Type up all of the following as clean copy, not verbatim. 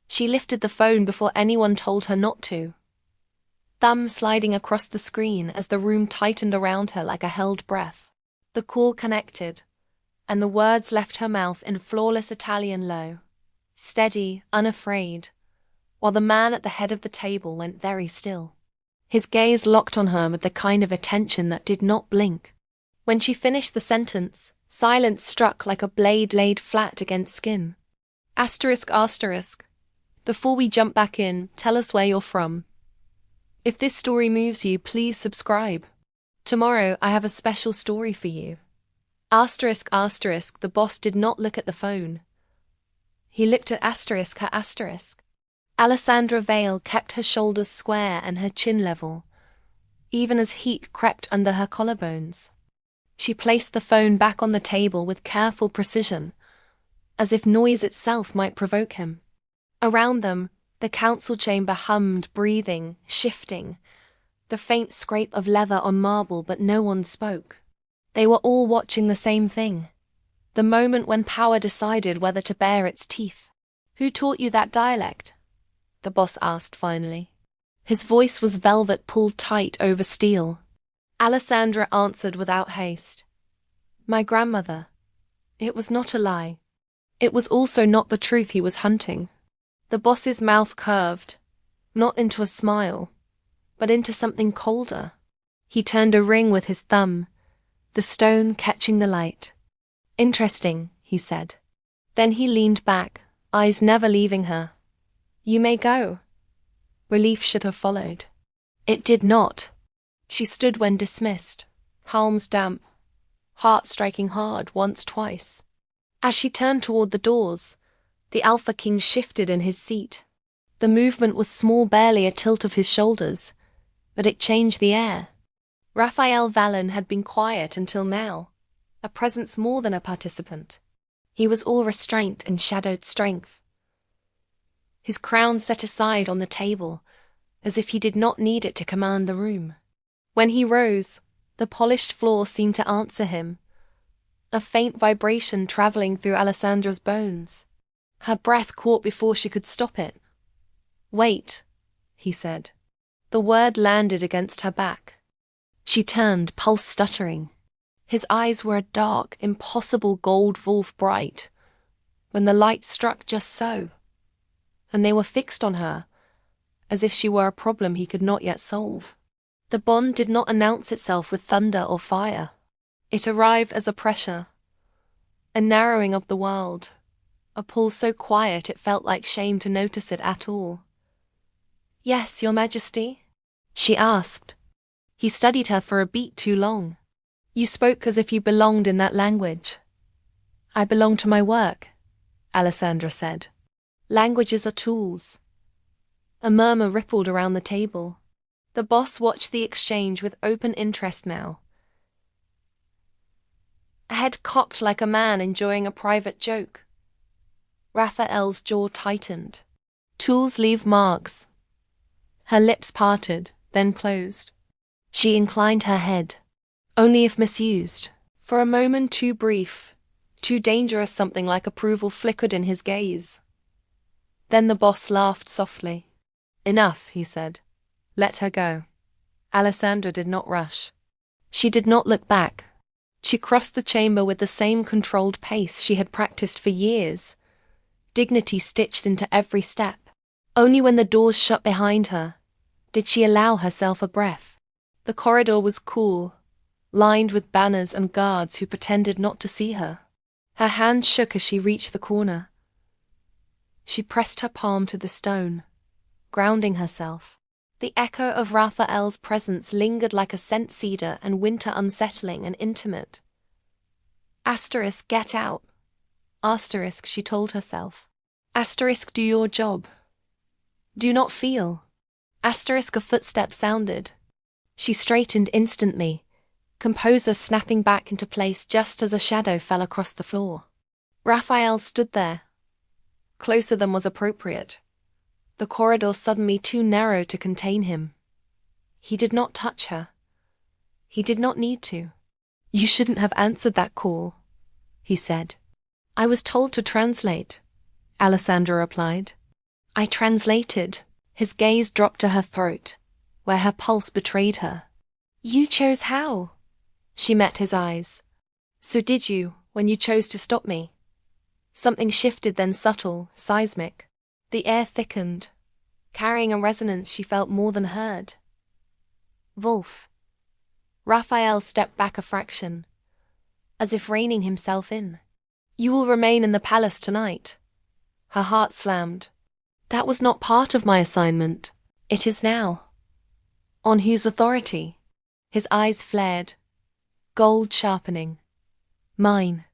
She lifted the phone before anyone told her not to. Thumb sliding across the screen as the room tightened around her like a held breath. The call connected, and the words left her mouth in flawless Italian low, steady, unafraid, while the man at the head of the table went very still. His gaze locked on her with the kind of attention that did not blink. When she finished the sentence, silence struck like a blade laid flat against skin. Asterisk asterisk. Before we jump back in, tell us where you're from. If this story moves you, please subscribe. Tomorrow I have a special story for you. Asterisk asterisk. The boss did not look at the phone. He looked at asterisk her asterisk. Alessandra Vale kept her shoulders square and her chin level, even as heat crept under her collarbones. She placed the phone back on the table with careful precision, as if noise itself might provoke him. Around them, the council chamber hummed, breathing, shifting, the faint scrape of leather on marble, but no one spoke. They were all watching the same thing, the moment when power decided whether to bare its teeth. Who taught you that dialect? The boss asked finally. His voice was velvet pulled tight over steel. Alessandra answered without haste. My grandmother. It was not a lie. It was also not the truth he was hunting. The boss's mouth curved, not into a smile, but into something colder. He turned a ring with his thumb, the stone catching the light. Interesting, he said. Then he leaned back, eyes never leaving her. You may go. Relief should have followed. It did not. She stood when dismissed, palms damp, heart striking hard once, twice. As she turned toward the doors, the Alpha King shifted in his seat. The movement was small, barely a tilt of his shoulders, but it changed the air. Raphael Vallon had been quiet until now, a presence more than a participant. He was all restraint and shadowed strength. His crown set aside on the table, as if he did not need it to command the room. When he rose, the polished floor seemed to answer him, a faint vibration traveling through Alessandra's bones. Her breath caught before she could stop it. Wait, he said. The word landed against her back. She turned, pulse stuttering. His eyes were a dark, impossible gold wolf bright, when the light struck just so, and they were fixed on her, as if she were a problem he could not yet solve. The bond did not announce itself with thunder or fire. It arrived as a pressure, a narrowing of the world, a pull so quiet it felt like shame to notice it at all. Yes, Your Majesty? She asked. He studied her for a beat too long. You spoke as if you belonged in that language. I belong to my work, Alessandra said. Languages are tools. A murmur rippled around the table. The boss watched the exchange with open interest now. A head cocked like a man enjoying a private joke. Raphael's jaw tightened. Tools leave marks. Her lips parted, then closed. She inclined her head. Only if misused. For a moment too brief, too dangerous, something like approval flickered in his gaze. Then the boss laughed softly. Enough, he said. Let her go. Alessandra did not rush. She did not look back. She crossed the chamber with the same controlled pace she had practiced for years, dignity stitched into every step. Only when the doors shut behind her did she allow herself a breath. The corridor was cool, lined with banners and guards who pretended not to see her. Her hand shook as she reached the corner. She pressed her palm to the stone, grounding herself. The echo of Raphael's presence lingered like a scent cedar and winter, unsettling and intimate. Asterisk, get out. Asterisk, she told herself. Asterisk, do your job. Do not feel. Asterisk, a footstep sounded. She straightened instantly, composure snapping back into place just as a shadow fell across the floor. Raphael stood there, closer than was appropriate, the corridor suddenly too narrow to contain him. He did not touch her. He did not need to. You shouldn't have answered that call, he said. I was told to translate, Alessandra replied. I translated. His gaze dropped to her throat, where her pulse betrayed her. You chose how? She met his eyes. So did you, when you chose to stop me. Something shifted, then subtle, seismic. The air thickened, carrying a resonance she felt more than heard. Wolf. Raphael stepped back a fraction, as if reining himself in. You will remain in the palace tonight. Her heart slammed. That was not part of my assignment. It is now. On whose authority? His eyes flared, gold sharpening. Mine.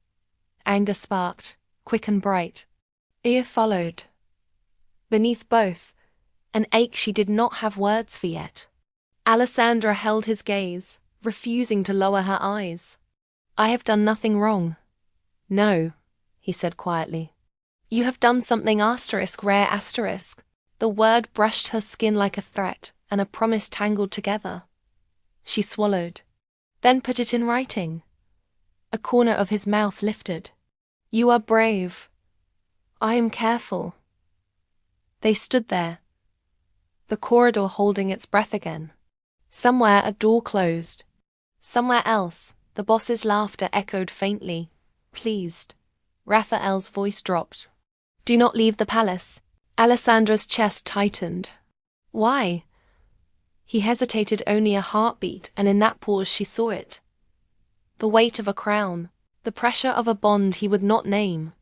Anger sparked, quick and bright. Ear followed. Beneath both, an ache she did not have words for yet. Alessandra held his gaze, refusing to lower her eyes. I have done nothing wrong. No, he said quietly. You have done something rare. The word brushed her skin like a threat, and a promise tangled together. She swallowed, then put it in writing. A corner of his mouth lifted. You are brave. I am careful. They stood there, the corridor holding its breath again. Somewhere a door closed. Somewhere else, the boss's laughter echoed faintly, pleased. Raphael's voice dropped. Do not leave the palace. Alessandra's chest tightened. Why? He hesitated only a heartbeat, and in that pause she saw it. The weight of a crown, the pressure of a bond he would not name,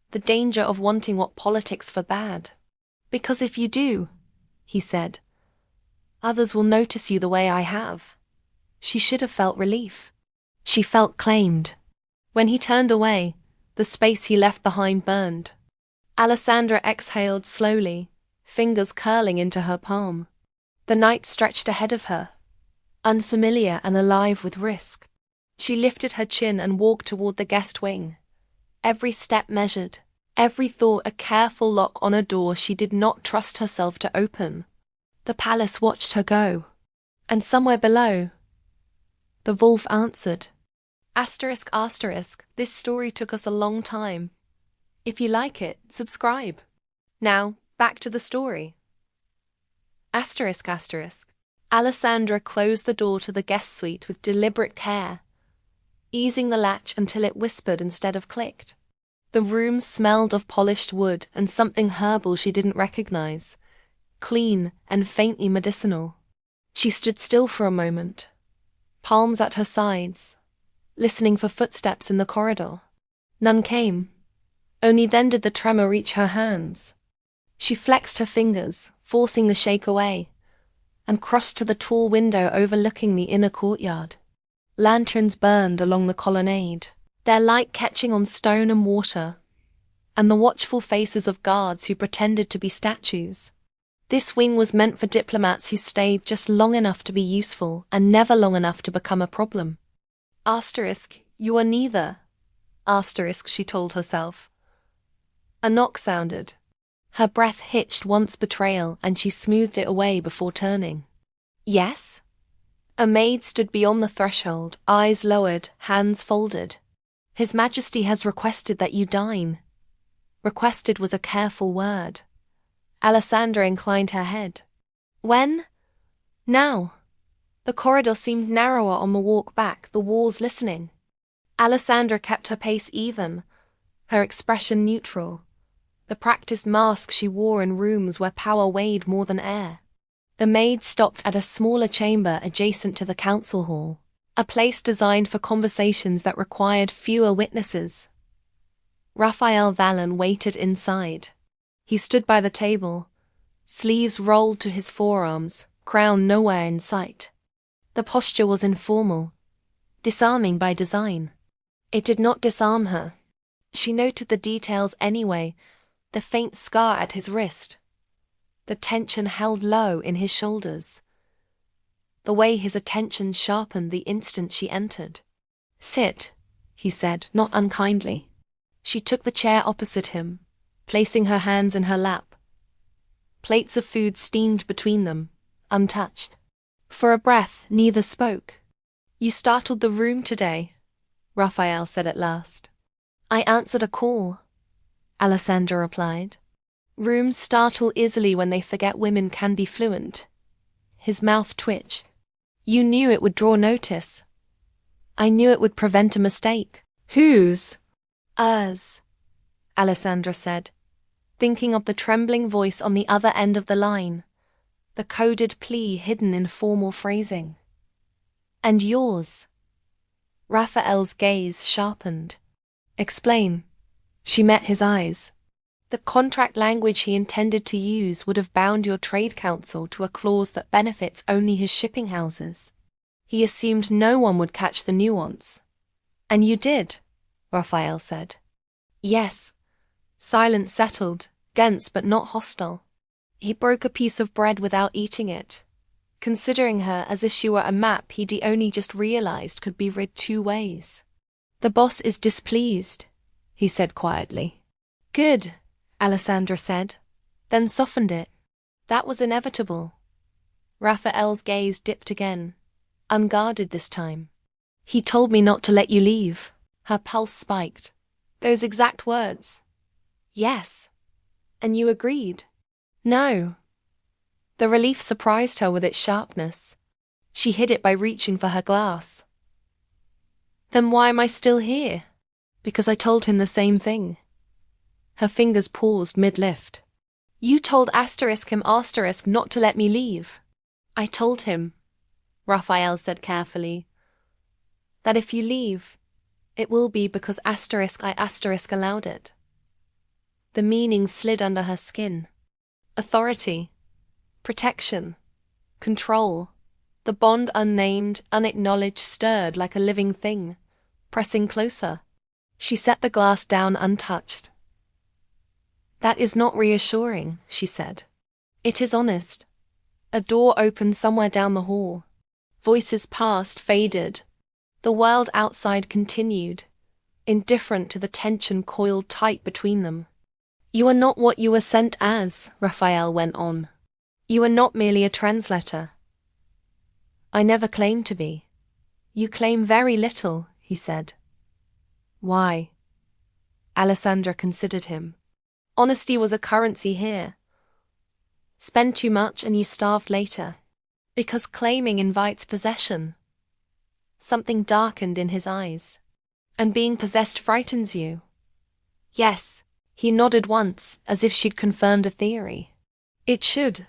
the danger of wanting what politics forbade. Because if you do, he said, others will notice you the way I have. She should have felt relief. She felt claimed. When he turned away, the space he left behind burned. Alessandra exhaled slowly, fingers curling into her palm. The night stretched ahead of her, unfamiliar and alive with risk. She lifted her chin and walked toward the guest wing. Every step measured, every thought a careful lock on a door she did not trust herself to open. The palace watched her go. And somewhere below, the wolf answered. This story took us a long time. If you like it, subscribe. Now, back to the story. Alessandra closed the door to the guest suite with deliberate care, easing the latch until it whispered instead of clicked. The room smelled of polished wood and something herbal she didn't recognize, clean and faintly medicinal. She stood still for a moment, palms at her sides, listening for footsteps in the corridor. None came. Only then did the tremor reach her hands. She flexed her fingers, forcing the shake away, and crossed to the tall window overlooking the inner courtyard. Lanterns burned along the colonnade, their light catching on stone and water, and the watchful faces of guards who pretended to be statues. This wing was meant for diplomats who stayed just long enough to be useful and never long enough to become a problem. You are neither. She told herself. A knock sounded. Her breath hitched once betrayal, and she smoothed it away before turning. Yes? A maid stood beyond the threshold, eyes lowered, hands folded. His Majesty has requested that you dine. Requested was a careful word. Alessandra inclined her head. When? Now. The corridor seemed narrower on the walk back, the walls listening. Alessandra kept her pace even, her expression neutral, the practiced mask she wore in rooms where power weighed more than air. The maid stopped at a smaller chamber adjacent to the council hall, a place designed for conversations that required fewer witnesses. Raphael Vallon waited inside. He stood by the table, sleeves rolled to his forearms, crown nowhere in sight. The posture was informal, disarming by design. It did not disarm her. She noted the details anyway, the faint scar at his wrist, the tension held low in his shoulders, the way his attention sharpened the instant she entered. Sit, he said, not unkindly. She took the chair opposite him, placing her hands in her lap. Plates of food steamed between them, untouched. For a breath, neither spoke. You startled the room today, Raphael said at last. I answered a call, Alessandra replied. Rooms startle easily when they forget women can be fluent. His mouth twitched. You knew it would draw notice. I knew it would prevent a mistake. Whose? Ours, Alessandra said, thinking of the trembling voice on the other end of the line, the coded plea hidden in formal phrasing. And yours. Raphael's gaze sharpened. Explain. She met his eyes. The contract language he intended to use would have bound your trade council to a clause that benefits only his shipping houses. He assumed no one would catch the nuance. And you did, Raphael said. Yes. Silence settled, dense but not hostile. He broke a piece of bread without eating it, considering her as if she were a map he'd only just realized could be read two ways. The boss is displeased, he said quietly. Good, Alessandra said, then softened it. That was inevitable. Raphael's gaze dipped again, unguarded this time. He told me not to let you leave. Her pulse spiked. Those exact words. Yes. And you agreed? No. The relief surprised her with its sharpness. She hid it by reaching for her glass. Then why am I still here? Because I told him the same thing. Her fingers paused mid-lift. You told him not to let me leave. I told him, Raphael said carefully, that if you leave, it will be because I allowed it. The meaning slid under her skin. Authority, protection, control. The bond unnamed, unacknowledged stirred like a living thing, pressing closer. She set the glass down untouched. That is not reassuring, she said. It is honest. A door opened somewhere down the hall. Voices passed, faded. The world outside continued, indifferent to the tension coiled tight between them. You are not what you were sent as, Raphael went on. You are not merely a translator. I never claimed to be. You claim very little, he said. Why? Alessandra considered him. Honesty was a currency here. Spend too much and you starved later. Because claiming invites possession. Something darkened in his eyes. And being possessed frightens you. Yes, he nodded once, as if she'd confirmed a theory. It should.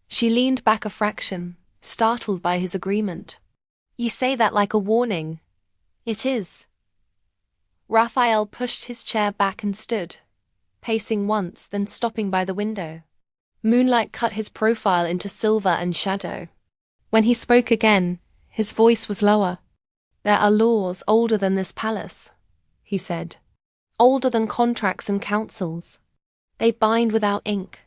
She leaned back a fraction, startled by his agreement. You say that like a warning. It is. Raphael pushed his chair back and stood, pacing once, then stopping by the window. Moonlight cut his profile into silver and shadow. When he spoke again, his voice was lower. There are laws older than this palace, he said. Older than contracts and councils. They bind without ink.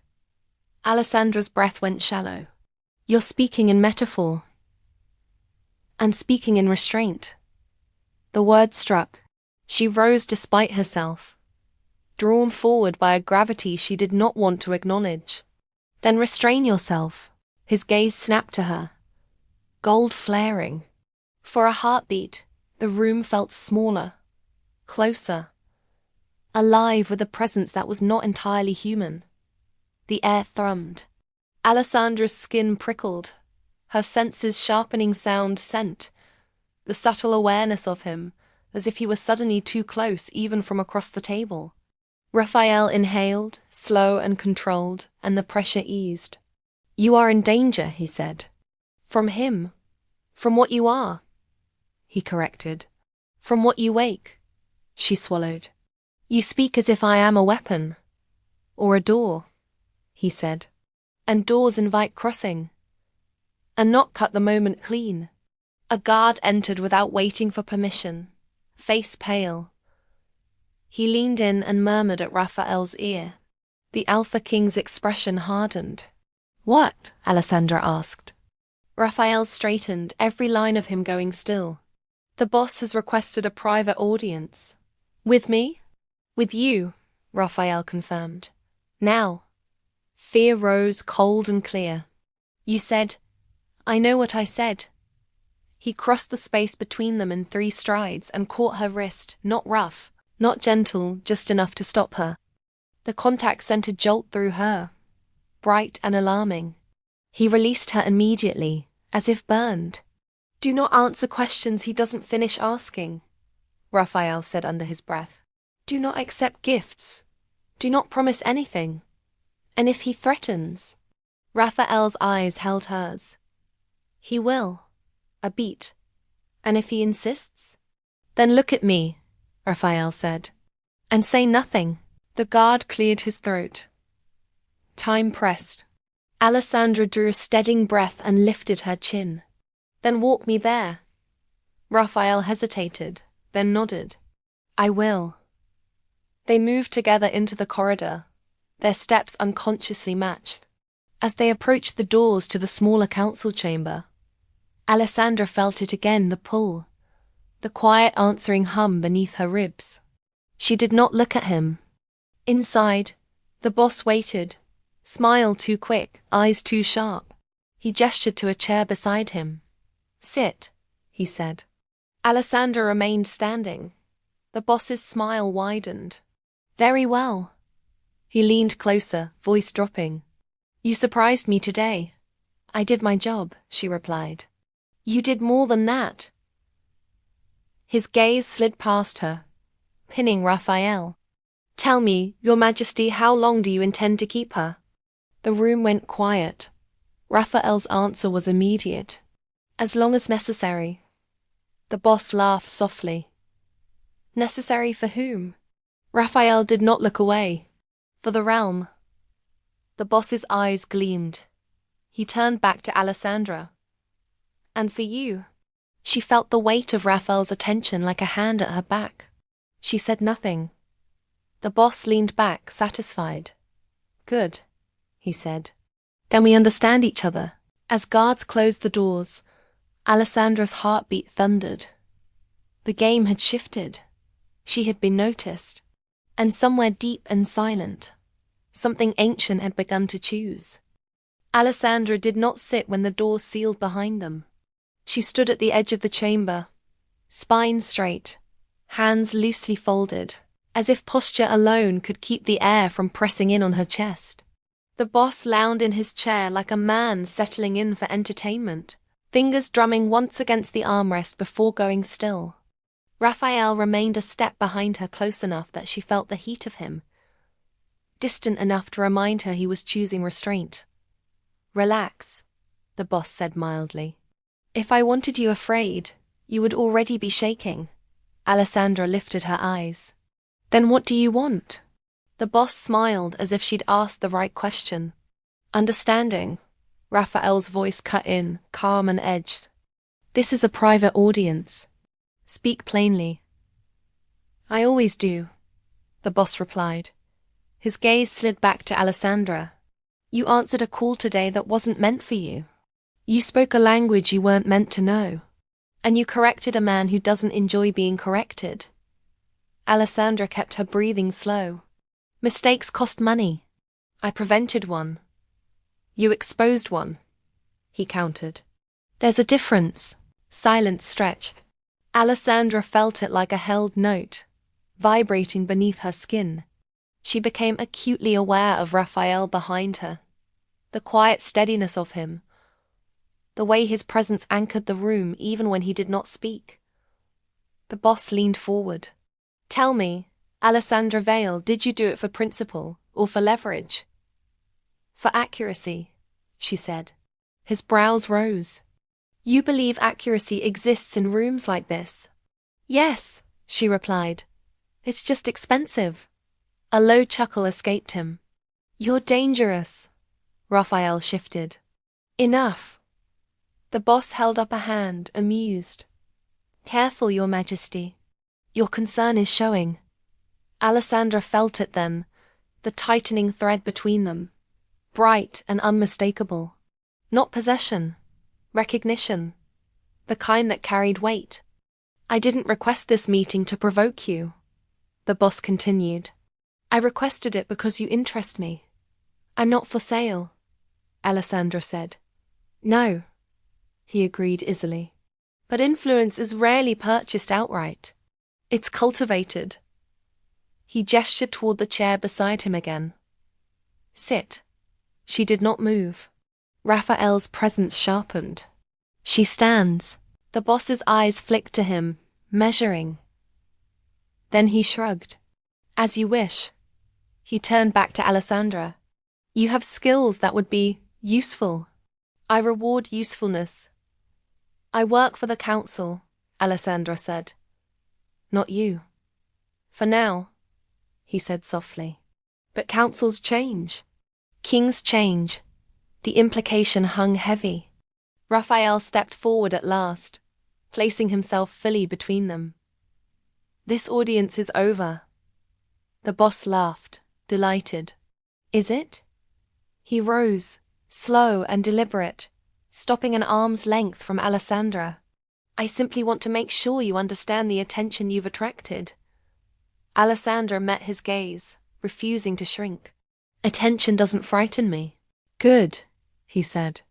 Alessandra's breath went shallow. You're speaking in metaphor. I'm speaking in restraint. The word struck. She rose despite herself, drawn forward by a gravity she did not want to acknowledge. Then restrain yourself. His gaze snapped to her. Gold flaring. For a heartbeat, the room felt smaller, closer, alive with a presence that was not entirely human. The air thrummed. Alessandra's skin prickled, her senses sharpening sound, scent, the subtle awareness of him, as if he were suddenly too close even from across the table. Raphael inhaled, slow and controlled, and the pressure eased. You are in danger, he said. From him. From what you are. He corrected. From what you wake. She swallowed. You speak as if I am a weapon. Or a door, he said. And doors invite crossing. A knock cut the moment clean. A guard entered without waiting for permission, face pale. He leaned in and murmured at Raphael's ear. The Alpha King's expression hardened. What? Alessandra asked. Raphael straightened, every line of him going still. The boss has requested a private audience. With me? With you, Raphael confirmed. Now. Fear rose cold and clear. You said, I know what I said. He crossed the space between them in 3 strides and caught her wrist, not rough, not gentle, just enough to stop her. The contact sent a jolt through her, bright and alarming. He released her immediately, as if burned. "Do not answer questions he doesn't finish asking," Raphael said under his breath. "Do not accept gifts. Do not promise anything. And if he threatens—" Raphael's eyes held hers. "He will. A beat. And if he insists?" "Then look at me," Raphael said. "And say nothing." The guard cleared his throat. Time pressed. Alessandra drew a steadying breath and lifted her chin. "Then walk me there." Raphael hesitated, then nodded. "I will." They moved together into the corridor, their steps unconsciously matched. As they approached the doors to the smaller council chamber, Alessandra felt it again, the pull, the quiet answering hum beneath her ribs. She did not look at him. Inside, the boss waited, smile too quick, eyes too sharp. He gestured to a chair beside him. "Sit," he said. Alessandra remained standing. The boss's smile widened. "Very well." He leaned closer, voice dropping. "You surprised me today." "I did my job," she replied. "You did more than that." His gaze slid past her, pinning Raphael. "Tell me, Your Majesty, how long do you intend to keep her?" The room went quiet. Raphael's answer was immediate. "As long as necessary." The boss laughed softly. "Necessary for whom?" Raphael did not look away. "For the realm." The boss's eyes gleamed. He turned back to Alessandra. "And for you?" She felt the weight of Raphael's attention like a hand at her back. She said nothing. The boss leaned back, satisfied. "Good," he said. "Then we understand each other." As guards closed the doors, Alessandra's heartbeat thundered. The game had shifted. She had been noticed. And somewhere deep and silent, something ancient had begun to choose. Alessandra did not sit when the doors sealed behind them. She stood at the edge of the chamber, spine straight, hands loosely folded, as if posture alone could keep the air from pressing in on her chest. The boss lounged in his chair like a man settling in for entertainment, fingers drumming once against the armrest before going still. Raphael remained a step behind her, close enough that she felt the heat of him, distant enough to remind her he was choosing restraint. "Relax," the boss said mildly. "If I wanted you afraid, you would already be shaking." Alessandra lifted her eyes. "Then what do you want?" The boss smiled as if she'd asked the right question. "Understanding." Raphael's voice cut in, calm and edged. "This is a private audience. Speak plainly." "I always do," the boss replied. His gaze slid back to Alessandra. "You answered a call today that wasn't meant for you. You spoke a language you weren't meant to know. And you corrected a man who doesn't enjoy being corrected." Alessandra kept her breathing slow. "Mistakes cost money. I prevented one. You exposed one," he countered. "There's a difference." Silence stretched. Alessandra felt it like a held note, vibrating beneath her skin. She became acutely aware of Raphael behind her, the quiet steadiness of him, the way his presence anchored the room even when he did not speak. The boss leaned forward. "Tell me, Alessandra Vale, did you do it for principle or for leverage?" "For accuracy," she said. His brows rose. "You believe accuracy exists in rooms like this?" "Yes," she replied. "It's just expensive." A low chuckle escaped him. "You're dangerous." Raphael shifted. "Enough." The boss held up a hand, amused. "Careful, Your Majesty. Your concern is showing." Alessandra felt it then, the tightening thread between them, bright and unmistakable. Not possession, recognition, the kind that carried weight. "I didn't request this meeting to provoke you," the boss continued. "I requested it because you interest me. I'm not for sale," Alessandra said. "No," he agreed easily. "But influence is rarely purchased outright. It's cultivated." He gestured toward the chair beside him again. Sit. She did not move. Raphael's presence sharpened. She stands. The boss's eyes flicked to him, measuring. Then he shrugged. As you wish. He turned back to Alessandra. You have skills that would be useful. I reward usefulness. I work for the council, Alessandra said. Not you. For now, he said softly. But councils change. Kings change. The implication hung heavy. Raphael stepped forward at last, placing himself fully between them. This audience is over. The boss laughed, delighted. Is it? He rose, slow and deliberate, stopping an arm's length from Alessandra. I simply want to make sure you understand the attention you've attracted. Alessandra met his gaze, refusing to shrink. Attention doesn't frighten me. Good, he said,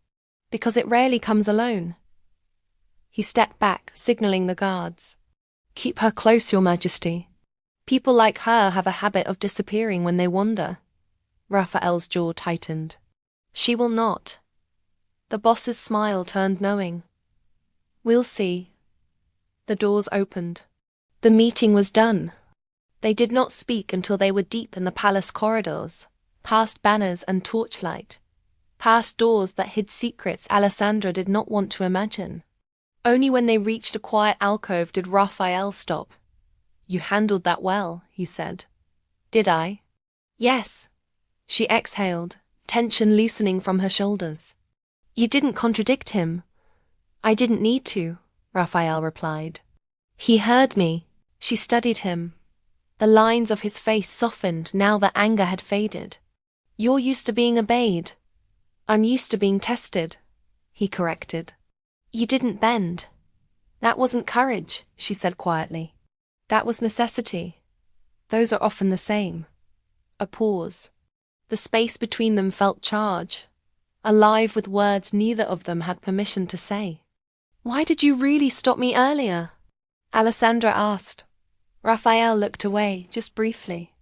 because it rarely comes alone. He stepped back, signaling the guards. Keep her close, Your Majesty. People like her have a habit of disappearing when they wander. Raphael's jaw tightened. She will not. The boss's smile turned knowing. We'll see. The doors opened. The meeting was done. They did not speak until they were deep in the palace corridors, past banners and torchlight, past doors that hid secrets Alessandra did not want to imagine. Only when they reached a quiet alcove did Raphael stop. You handled that well, he said. Did I? Yes. She exhaled, tension loosening from her shoulders. You didn't contradict him. I didn't need to, Raphael replied. He heard me. She studied him. The lines of his face softened now that anger had faded. You're used to being obeyed. I'm used to being tested, he corrected. You didn't bend. That wasn't courage, she said quietly. That was necessity. Those are often the same. A pause. The space between them felt charged, alive with words neither of them had permission to say. Why did you really stop me earlier? Alessandra asked. Raphael looked away, just briefly.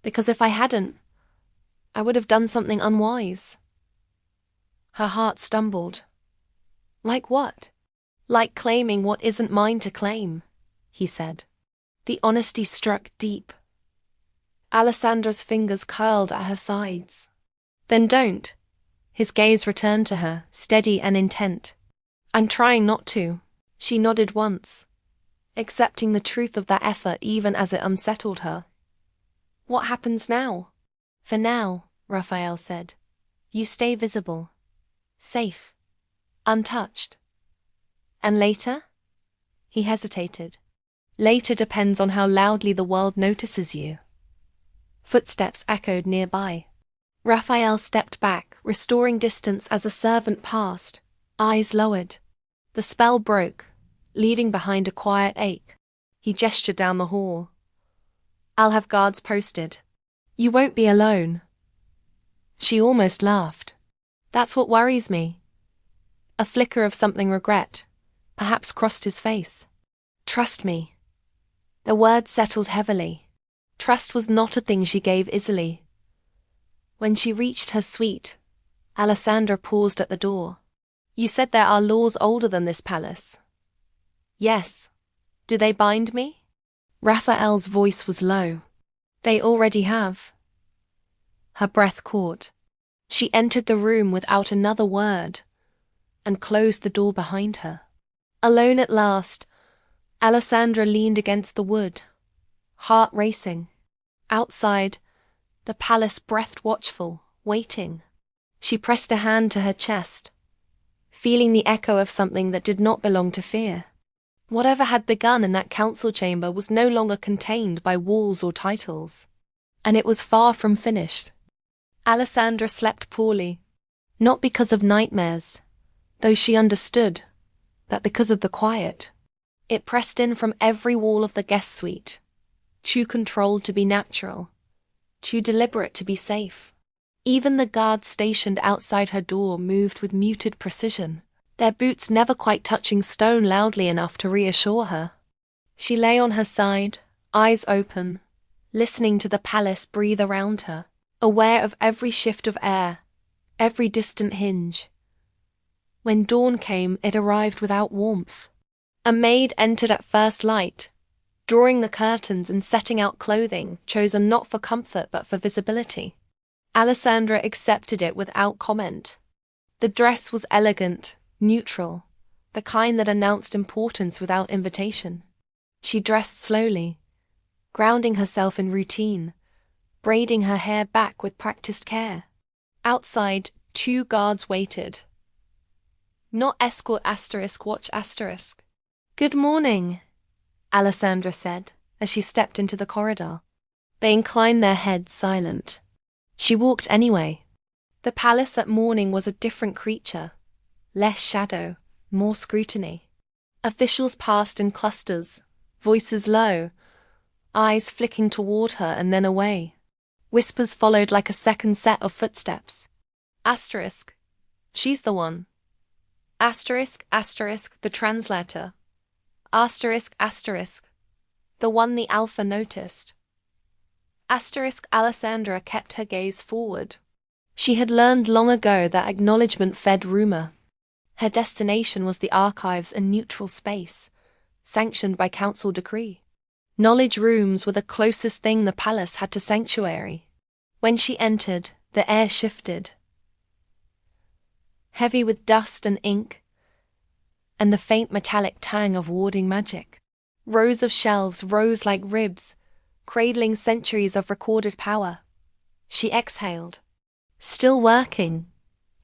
Because if I hadn't, I would have done something unwise. Her heart stumbled. Like what? Like claiming what isn't mine to claim, he said. The honesty struck deep. Alessandra's fingers curled at her sides. Then don't. His gaze returned to her, steady and intent. I'm trying not to. She nodded once, accepting the truth of that effort even as it unsettled her. What happens now? For now, Raphael said, you stay visible, safe, untouched. And later? He hesitated. Later depends on how loudly the world notices you. Footsteps echoed nearby. Raphael stepped back, restoring distance as a servant passed, eyes lowered. The spell broke, leaving behind a quiet ache. He gestured down the hall. I'll have guards posted. You won't be alone. She almost laughed. That's what worries me. A flicker of something regret, perhaps crossed his face. Trust me. The words settled heavily. Trust was not a thing she gave easily. When she reached her suite, Alessandra paused at the door. You said there are laws older than this palace. Yes. Do they bind me? Raphael's voice was low. They already have. Her breath caught. She entered the room without another word and closed the door behind her. Alone at last, Alessandra leaned against the wood, heart racing. Outside, the palace breathed watchful, waiting. She pressed a hand to her chest, feeling the echo of something that did not belong to fear. Whatever had begun in that council chamber was no longer contained by walls or titles, and it was far from finished. Alessandra slept poorly, not because of nightmares, though she understood, but because of the quiet. It pressed in from every wall of the guest suite, too controlled to be natural, too deliberate to be safe. Even the guards stationed outside her door moved with muted precision, their boots never quite touching stone loudly enough to reassure her. She lay on her side, eyes open, listening to the palace breathe around her, aware of every shift of air, every distant hinge. When dawn came, it arrived without warmth. A maid entered at first light, drawing the curtains and setting out clothing chosen not for comfort but for visibility. Alessandra accepted it without comment. The dress was elegant, neutral, the kind that announced importance without invitation. She dressed slowly, grounding herself in routine, braiding her hair back with practiced care. Outside, 2 guards waited. Not escort *, watch *. "Good morning," Alessandra said, as she stepped into the corridor. They inclined their heads, silent. She walked anyway. The palace at morning was a different creature. Less shadow, more scrutiny. Officials passed in clusters, voices low, eyes flicking toward her and then away. Whispers followed like a second set of footsteps. *, she's the one. *, the translator. *, the one the Alpha noticed. Alessandra kept her gaze forward. She had learned long ago that acknowledgement fed rumor. Her destination was the archives, a neutral space, sanctioned by council decree. Knowledge rooms were the closest thing the palace had to sanctuary. When she entered, the air shifted, heavy with dust and ink, and the faint metallic tang of warding magic. Rows of shelves rose like ribs, cradling centuries of recorded power. She exhaled. "Still working,"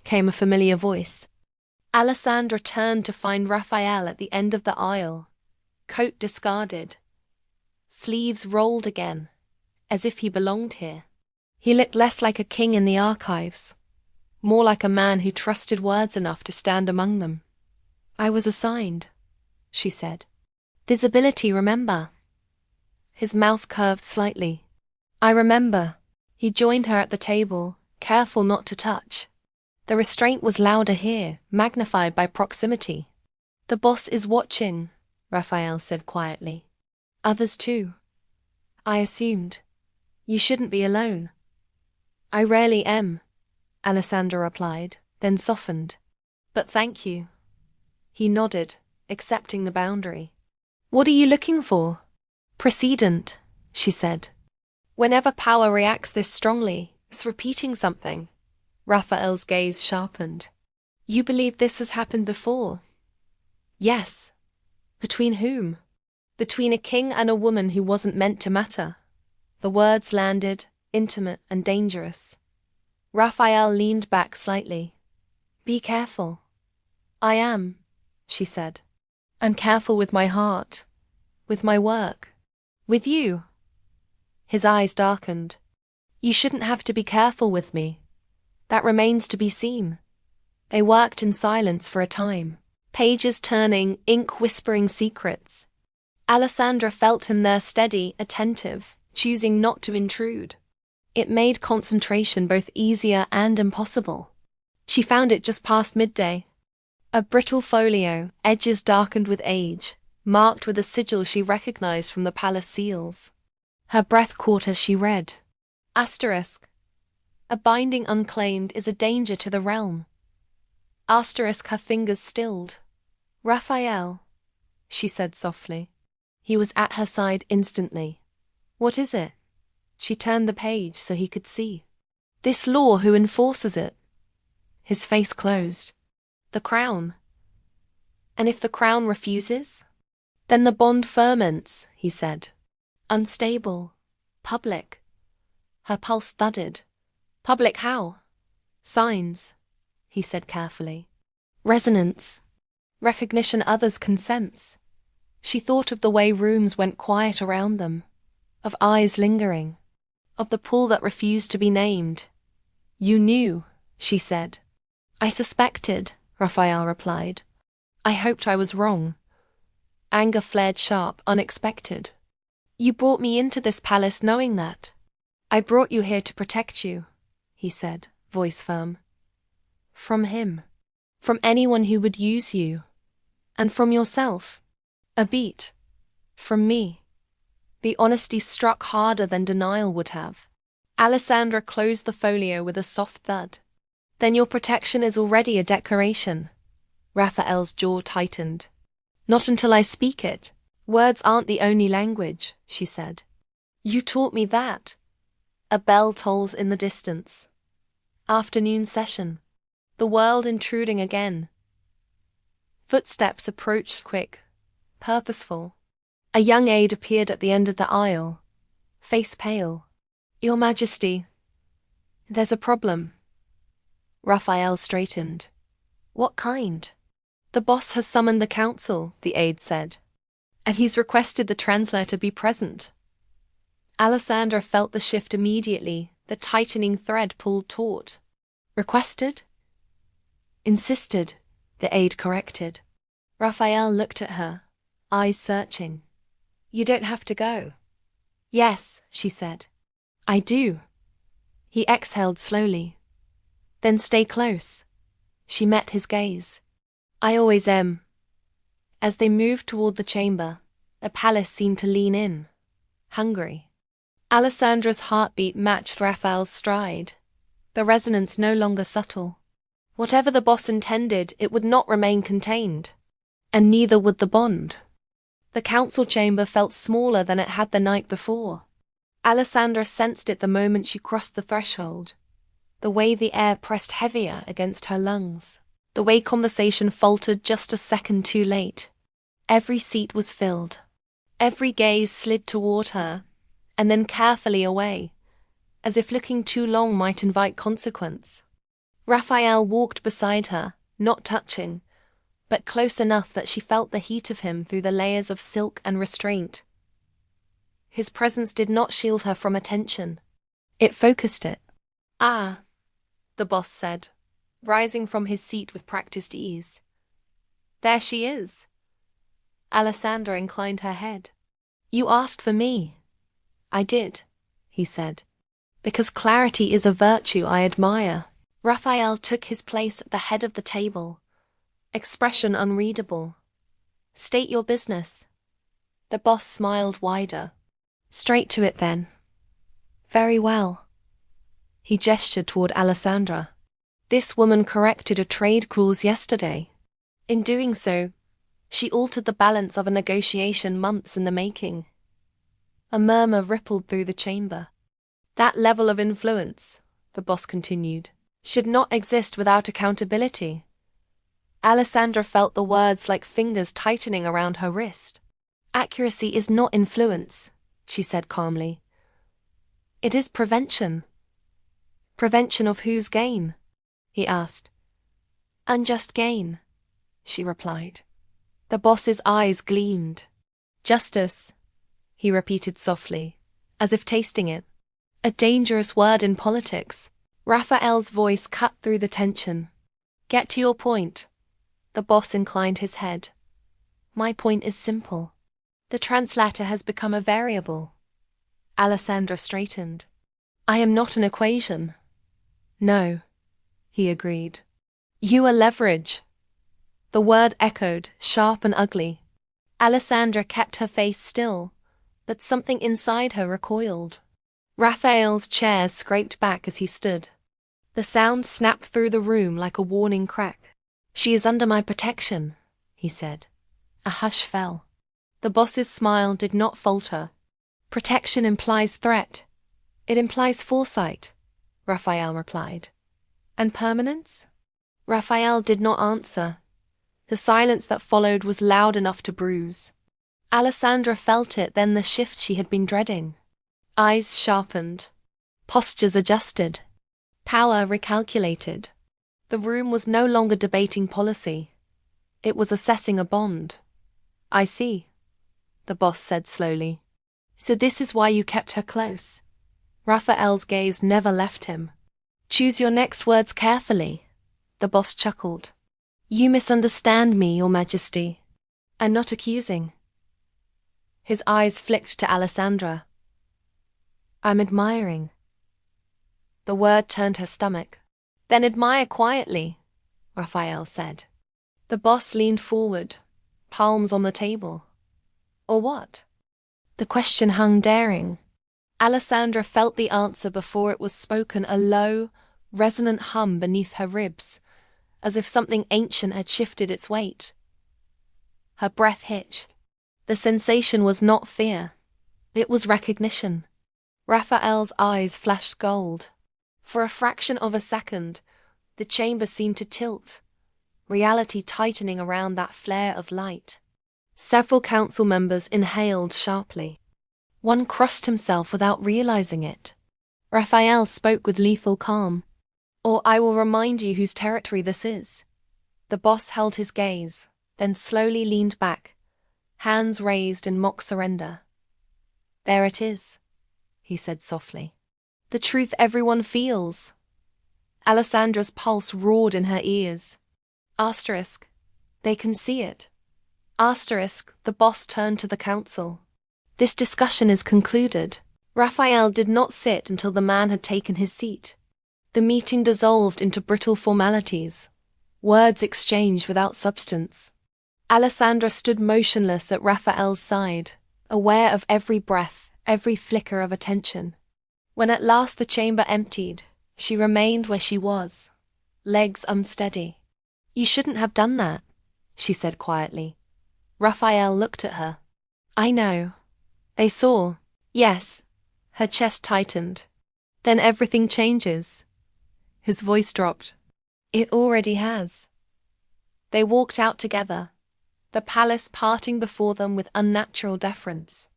came a familiar voice. Alessandra turned to find Raphael at the end of the aisle, coat discarded, sleeves rolled again, as if he belonged here. He looked less like a king in the archives, more like a man who trusted words enough to stand among them. "I was assigned," she said. "Visibility, remember?" His mouth curved slightly. "I remember." He joined her at the table, careful not to touch. The restraint was louder here, magnified by proximity. "The boss is watching," Raphael said quietly. "Others too." "I assumed. You shouldn't be alone." "I rarely am," Alessandra replied, then softened. "But thank you." He nodded, accepting the boundary. "What are you looking for?" "Precedent," she said. "Whenever power reacts this strongly, it's repeating something." Raphael's gaze sharpened. "You believe this has happened before?" "Yes." "Between whom?" "Between a king and a woman who wasn't meant to matter." The words landed, intimate and dangerous. Raphael leaned back slightly. "Be careful." "I am," she said. "I'm careful with my heart, with my work, with you." His eyes darkened. "You shouldn't have to be careful with me. That remains to be seen." They worked in silence for a time, pages turning, ink whispering secrets. Alessandra felt him there, steady, attentive, choosing not to intrude. It made concentration both easier and impossible. She found it just past midday. A brittle folio, edges darkened with age, marked with a sigil she recognized from the palace seals. Her breath caught as she read. Asterisk. A binding unclaimed is a danger to the realm. Asterisk, her fingers stilled. "Raphael," she said softly. He was at her side instantly. "What is it?" She turned the page so he could see. "This law, who enforces it?" His face closed. "The crown." "And if the crown refuses?" "Then the bond ferments," he said. "Unstable. Public." Her pulse thudded. "Public how?" "Signs," he said carefully. "Resonance. Recognition others can sense." She thought of the way rooms went quiet around them, of eyes lingering, of the pull that refused to be named. "You knew," she said. "I suspected," Raphael replied. "I hoped I was wrong." Anger flared sharp, unexpected. "You brought me into this palace knowing that." "I brought you here to protect you," he said, voice firm. "From him. From anyone who would use you. And from yourself." A beat. "From me." The honesty struck harder than denial would have. Alessandra closed the folio with a soft thud. Then your protection is already a declaration. Raphael's jaw tightened. Not until I speak it. Words aren't the only language, she said. You taught me that. A bell tolls in the distance. Afternoon session. The world intruding again. Footsteps approached quick, purposeful. A young aide appeared at the end of the aisle, face pale. Your Majesty, there's a problem. Raphael straightened. What kind? The boss has summoned the council, the aide said, and he's requested the translator be present. Alessandra felt the shift immediately, the tightening thread pulled taut. Requested? Insisted, the aide corrected. Raphael looked at her, eyes searching. You don't have to go. Yes, she said. I do. He exhaled slowly. Then stay close. She met his gaze. I always am. As they moved toward the chamber, the palace seemed to lean in, hungry. Alessandra's heartbeat matched Raphael's stride, the resonance no longer subtle. Whatever the boss intended, it would not remain contained. And neither would the bond. The council chamber felt smaller than it had the night before. Alessandra sensed it the moment she crossed the threshold. The way the air pressed heavier against her lungs. The way conversation faltered just a second too late. Every seat was filled. Every gaze slid toward her, and then carefully away, as if looking too long might invite consequence. Raphael walked beside her, not touching, but close enough that she felt the heat of him through the layers of silk and restraint. His presence did not shield her from attention. It focused it. Ah, the boss said, rising from his seat with practiced ease. There she is. Alessandra inclined her head. You asked for me. I did, he said. Because clarity is a virtue I admire. Raphael took his place at the head of the table. Expression unreadable. State your business. The boss smiled wider. Straight to it then. Very well. He gestured toward Alessandra. This woman corrected a trade clause yesterday. In doing so, she altered the balance of a negotiation months in the making. A murmur rippled through the chamber. That level of influence, the boss continued, should not exist without accountability. Alessandra felt the words like fingers tightening around her wrist. Accuracy is not influence, she said calmly. It is prevention. Prevention of whose gain? He asked. Unjust gain, she replied. The boss's eyes gleamed. Justice, he repeated softly, as if tasting it. A dangerous word in politics. Raphael's voice cut through the tension. Get to your point. The boss inclined his head. My point is simple. The translator has become a variable. Alessandra straightened. I am not an equation. No, he agreed. You are leverage. The word echoed, sharp and ugly. Alessandra kept her face still, but something inside her recoiled. Raphael's chair scraped back as he stood. The sound snapped through the room like a warning crack. She is under my protection, he said. A hush fell. The boss's smile did not falter. Protection implies threat. It implies foresight, Raphael replied. And permanence? Raphael did not answer. The silence that followed was loud enough to bruise. Alessandra felt it, then the shift she had been dreading. Eyes sharpened. Postures adjusted. Power recalculated. The room was no longer debating policy. It was assessing a bond. I see, the boss said slowly. So this is why you kept her close. Raphael's gaze never left him. Choose your next words carefully, the boss chuckled. You misunderstand me, Your Majesty. I'm not accusing. His eyes flicked to Alessandra. I'm admiring. The word turned her stomach. Then admire quietly, Raphael said. The boss leaned forward, palms on the table. Or what? The question hung daring. Alessandra felt the answer before it was spoken, a low, resonant hum beneath her ribs, as if something ancient had shifted its weight. Her breath hitched. The sensation was not fear. It was recognition. Raphael's eyes flashed gold. For a fraction of a second, the chamber seemed to tilt, reality tightening around that flare of light. Several council members inhaled sharply. One crossed himself without realizing it. Raphael spoke with lethal calm. "Or I will remind you whose territory this is." The boss held his gaze, then slowly leaned back, hands raised in mock surrender. "There it is," he said softly. "The truth everyone feels." Alessandra's pulse roared in her ears. Asterisk. They can see it. Asterisk. The boss turned to the council. "This discussion is concluded." Raphael did not sit until the man had taken his seat. The meeting dissolved into brittle formalities, words exchanged without substance. Alessandra stood motionless at Raphael's side, aware of every breath, every flicker of attention. When at last the chamber emptied, she remained where she was, legs unsteady. "You shouldn't have done that," she said quietly. Raphael looked at her. "I know. They saw." "Yes." Her chest tightened. "Then everything changes." His voice dropped. "It already has." They walked out together, the palace parting before them with unnatural deference.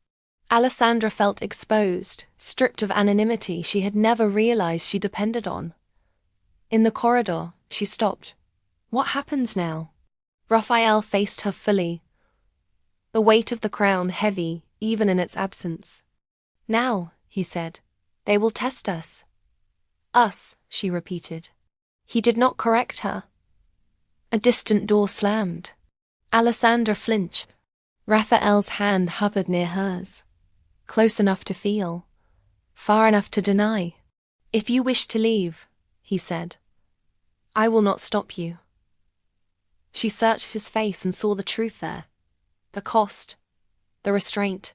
Alessandra felt exposed, stripped of anonymity she had never realized she depended on. In the corridor, she stopped. "What happens now?" Raphael faced her fully, the weight of the crown heavy, even in its absence. "Now," he said, "they will test us." "Us," she repeated. He did not correct her. A distant door slammed. Alessandra flinched. Raphael's hand hovered near hers, close enough to feel, far enough to deny. "If you wish to leave," he said, "I will not stop you." She searched his face and saw the truth there. The cost, the restraint,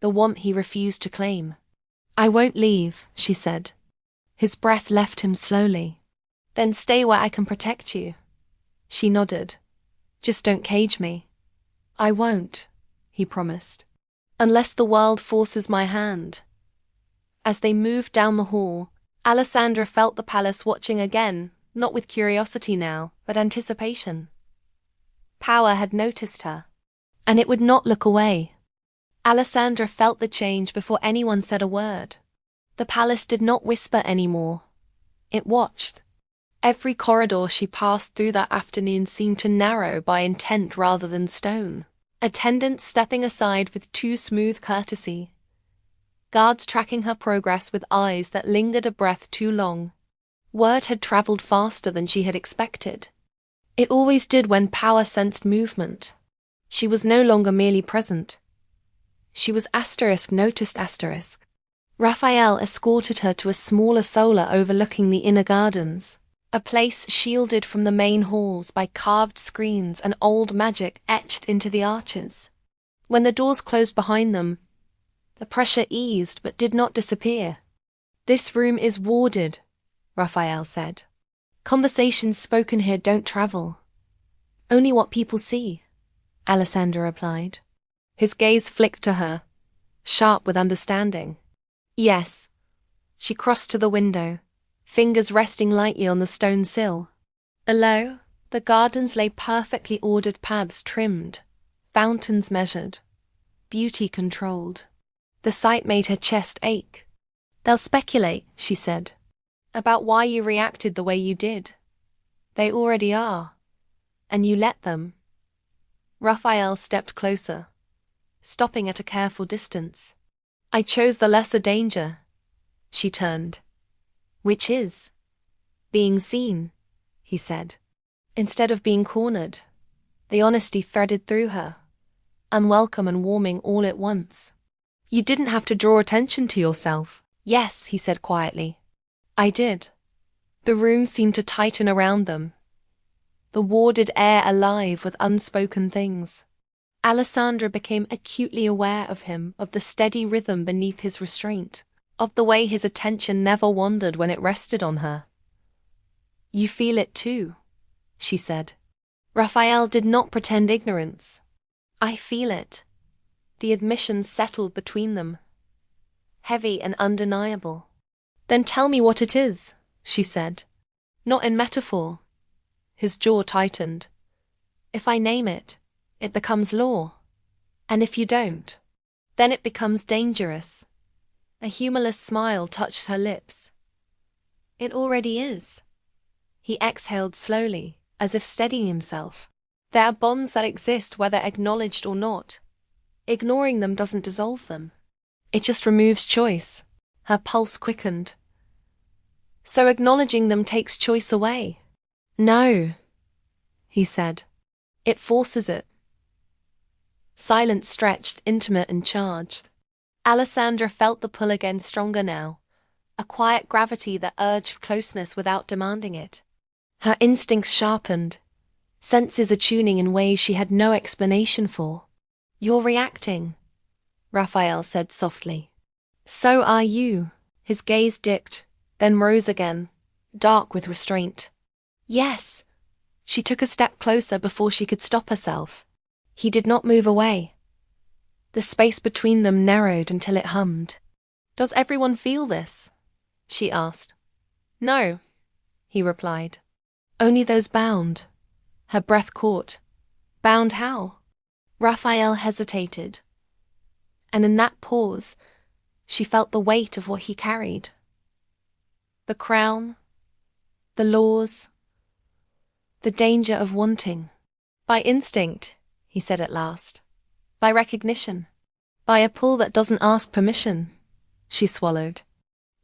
the want he refused to claim. "I won't leave," she said. His breath left him slowly. "Then stay where I can protect you." She nodded. "Just don't cage me." "I won't," he promised. "Unless the world forces my hand." As they moved down the hall, Alessandra felt the palace watching again, not with curiosity now, but anticipation. Power had noticed her, and it would not look away. Alessandra felt the change before anyone said a word. The palace did not whisper anymore. It watched. Every corridor she passed through that afternoon seemed to narrow by intent rather than stone. Attendants stepping aside with too smooth courtesy. Guards tracking her progress with eyes that lingered a breath too long. Word had traveled faster than she had expected. It always did when power sensed movement. She was no longer merely present. She was ***. Raphael escorted her to a smaller solar overlooking the inner gardens, a place shielded from the main halls by carved screens and old magic etched into the arches. When the doors closed behind them, the pressure eased but did not disappear. "This room is warded," Raphael said. "Conversations spoken here don't travel. Only what people see," Alessandra replied. His gaze flicked to her, sharp with understanding. "Yes." She crossed to the window, fingers resting lightly on the stone sill. Below, the gardens lay perfectly ordered paths trimmed, fountains measured, beauty controlled. The sight made her chest ache. "They'll speculate," she said, "about why you reacted the way you did. They already are. And you let them." Raphael stepped closer, stopping at a careful distance. "I chose the lesser danger." She turned. "Which is?" "Being seen," he said. Instead of being cornered, the honesty threaded through her, unwelcome and warming all at once. "You didn't have to draw attention to yourself." "Yes," he said quietly. "I did." The room seemed to tighten around them, the warded air alive with unspoken things. Alessandra became acutely aware of him, of the steady rhythm beneath his restraint, of the way his attention never wandered when it rested on her. "You feel it too," she said. Raphael did not pretend ignorance. "I feel it." The admission settled between them, heavy and undeniable. "Then tell me what it is," she said. "Not in metaphor." His jaw tightened. "If I name it, it becomes law. And if you don't, then it becomes dangerous." A humorless smile touched her lips. "It already is." He exhaled slowly, as if steadying himself. "There are bonds that exist whether acknowledged or not. Ignoring them doesn't dissolve them. It just removes choice." Her pulse quickened. "So acknowledging them takes choice away?" "No," he said. "It forces it." Silence stretched, intimate and charged. Alessandra felt the pull again, stronger now, a quiet gravity that urged closeness without demanding it. Her instincts sharpened, senses attuning in ways she had no explanation for. "You're reacting," Raphael said softly. "So are you." His gaze dipped, then rose again, dark with restraint. "Yes." She took a step closer before she could stop herself. He did not move away. The space between them narrowed until it hummed. "Does everyone feel this?" she asked. "No," he replied. "Only those bound." Her breath caught. "Bound how?" Raphael hesitated. And in that pause, she felt the weight of what he carried. The crown, the laws, the danger of wanting. "By instinct," he said at last. "By recognition. By a pull that doesn't ask permission." She swallowed.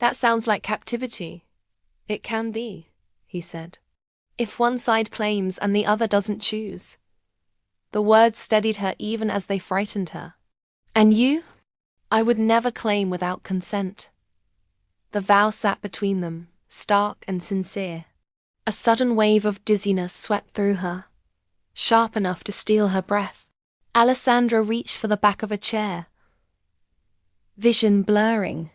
"That sounds like captivity." "It can be," he said. "If one side claims and the other doesn't choose." The words steadied her even as they frightened her. "And you?" "I would never claim without consent." The vow sat between them, stark and sincere. A sudden wave of dizziness swept through her, sharp enough to steal her breath. Alessandra reached for the back of a chair, vision blurring.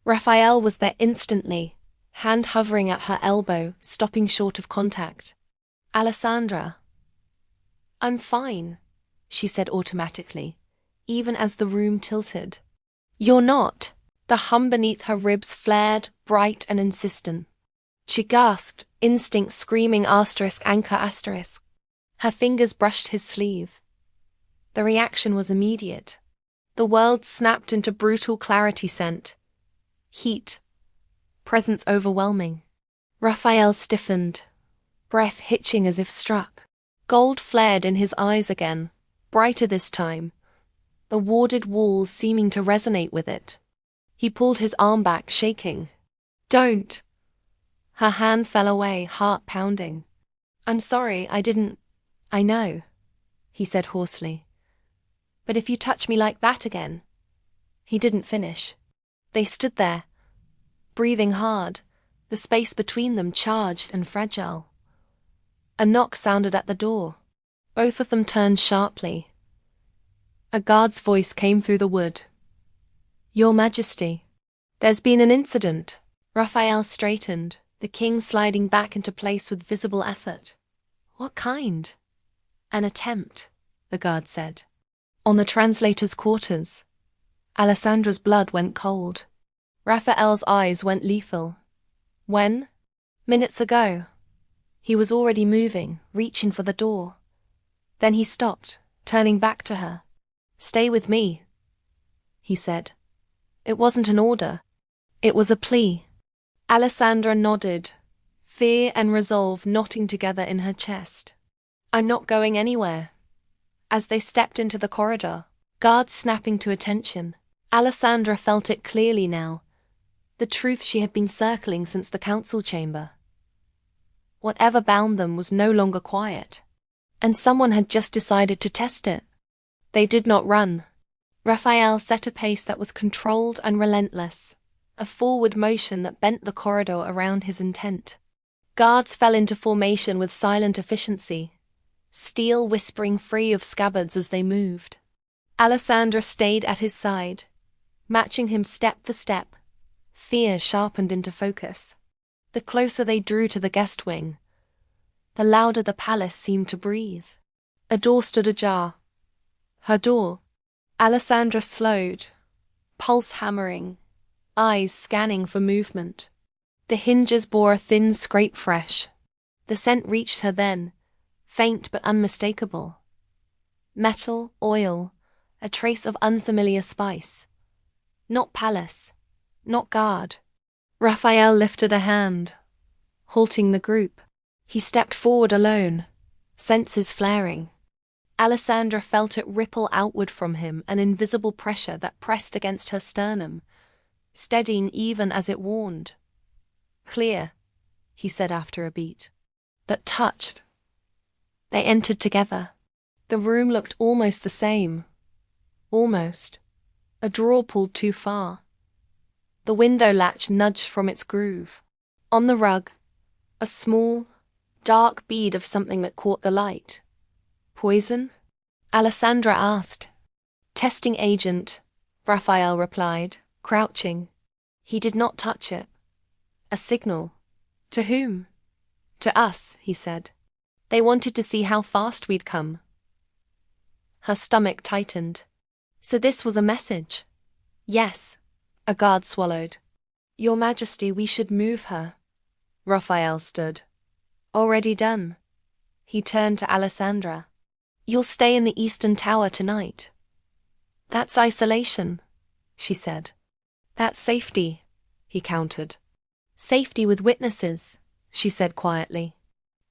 Raphael was there instantly, hand hovering at her elbow, stopping short of contact. "Alessandra." "I'm fine," she said automatically, even as the room tilted. "You're not." The hum beneath her ribs flared, bright and insistent. She gasped, instinct screaming ****. Her fingers brushed his sleeve. The reaction was immediate. The world snapped into brutal clarity scent. Heat. Presence overwhelming. Raphael stiffened, breath hitching as if struck. Gold flared in his eyes again, brighter this time, the warded walls seeming to resonate with it. He pulled his arm back, shaking. "Don't." Her hand fell away, heart pounding. "I'm sorry, I didn't—" "I know," he said hoarsely. "But if you touch me like that again—" He didn't finish. They stood there, breathing hard, the space between them charged and fragile. A knock sounded at the door. Both of them turned sharply. A guard's voice came through the wood. "Your Majesty." "There's been an incident." Raphael straightened, the king sliding back into place with visible effort. "What kind?" "An attempt," the guard said. "On the translator's quarters." Alessandra's blood went cold. Raphael's eyes went lethal. "When?" "Minutes ago." He was already moving, reaching for the door. Then he stopped, turning back to her. "Stay with me," he said. It wasn't an order. It was a plea. Alessandra nodded, fear and resolve knotting together in her chest. "I'm not going anywhere." As they stepped into the corridor, guards snapping to attention, Alessandra felt it clearly now, the truth she had been circling since the council chamber. Whatever bound them was no longer quiet, and someone had just decided to test it. They did not run. Raphael set a pace that was controlled and relentless, a forward motion that bent the corridor around his intent. Guards fell into formation with silent efficiency, steel whispering free of scabbards as they moved. Alessandra stayed at his side, matching him step for step, fear sharpened into focus. The closer they drew to the guest wing, the louder the palace seemed to breathe. A door stood ajar. Her door. Alessandra slowed, pulse hammering, eyes scanning for movement. The hinges bore a thin scrape fresh. The scent reached her then, faint but unmistakable. Metal, oil, a trace of unfamiliar spice. Not palace, not guard. Raphael lifted a hand, halting the group. He stepped forward alone, senses flaring. Alessandra felt it ripple outward from him, an invisible pressure that pressed against her sternum, steadying even as it warned. Clear, he said after a beat. That touched. They entered together. The room looked almost the same. Almost. A drawer pulled too far. The window latch nudged from its groove. On the rug, a small, dark bead of something that caught the light. Poison? Alessandra asked. Testing agent, Raphael replied, crouching. He did not touch it. A signal. To whom? To us, he said. They wanted to see how fast we'd come. Her stomach tightened. So this was a message? Yes, a guard swallowed. Your Majesty, we should move her. Raphael stood. Already done. He turned to Alessandra. You'll stay in the Eastern Tower tonight. That's isolation, she said. That's safety, he countered. Safety with witnesses, she said quietly.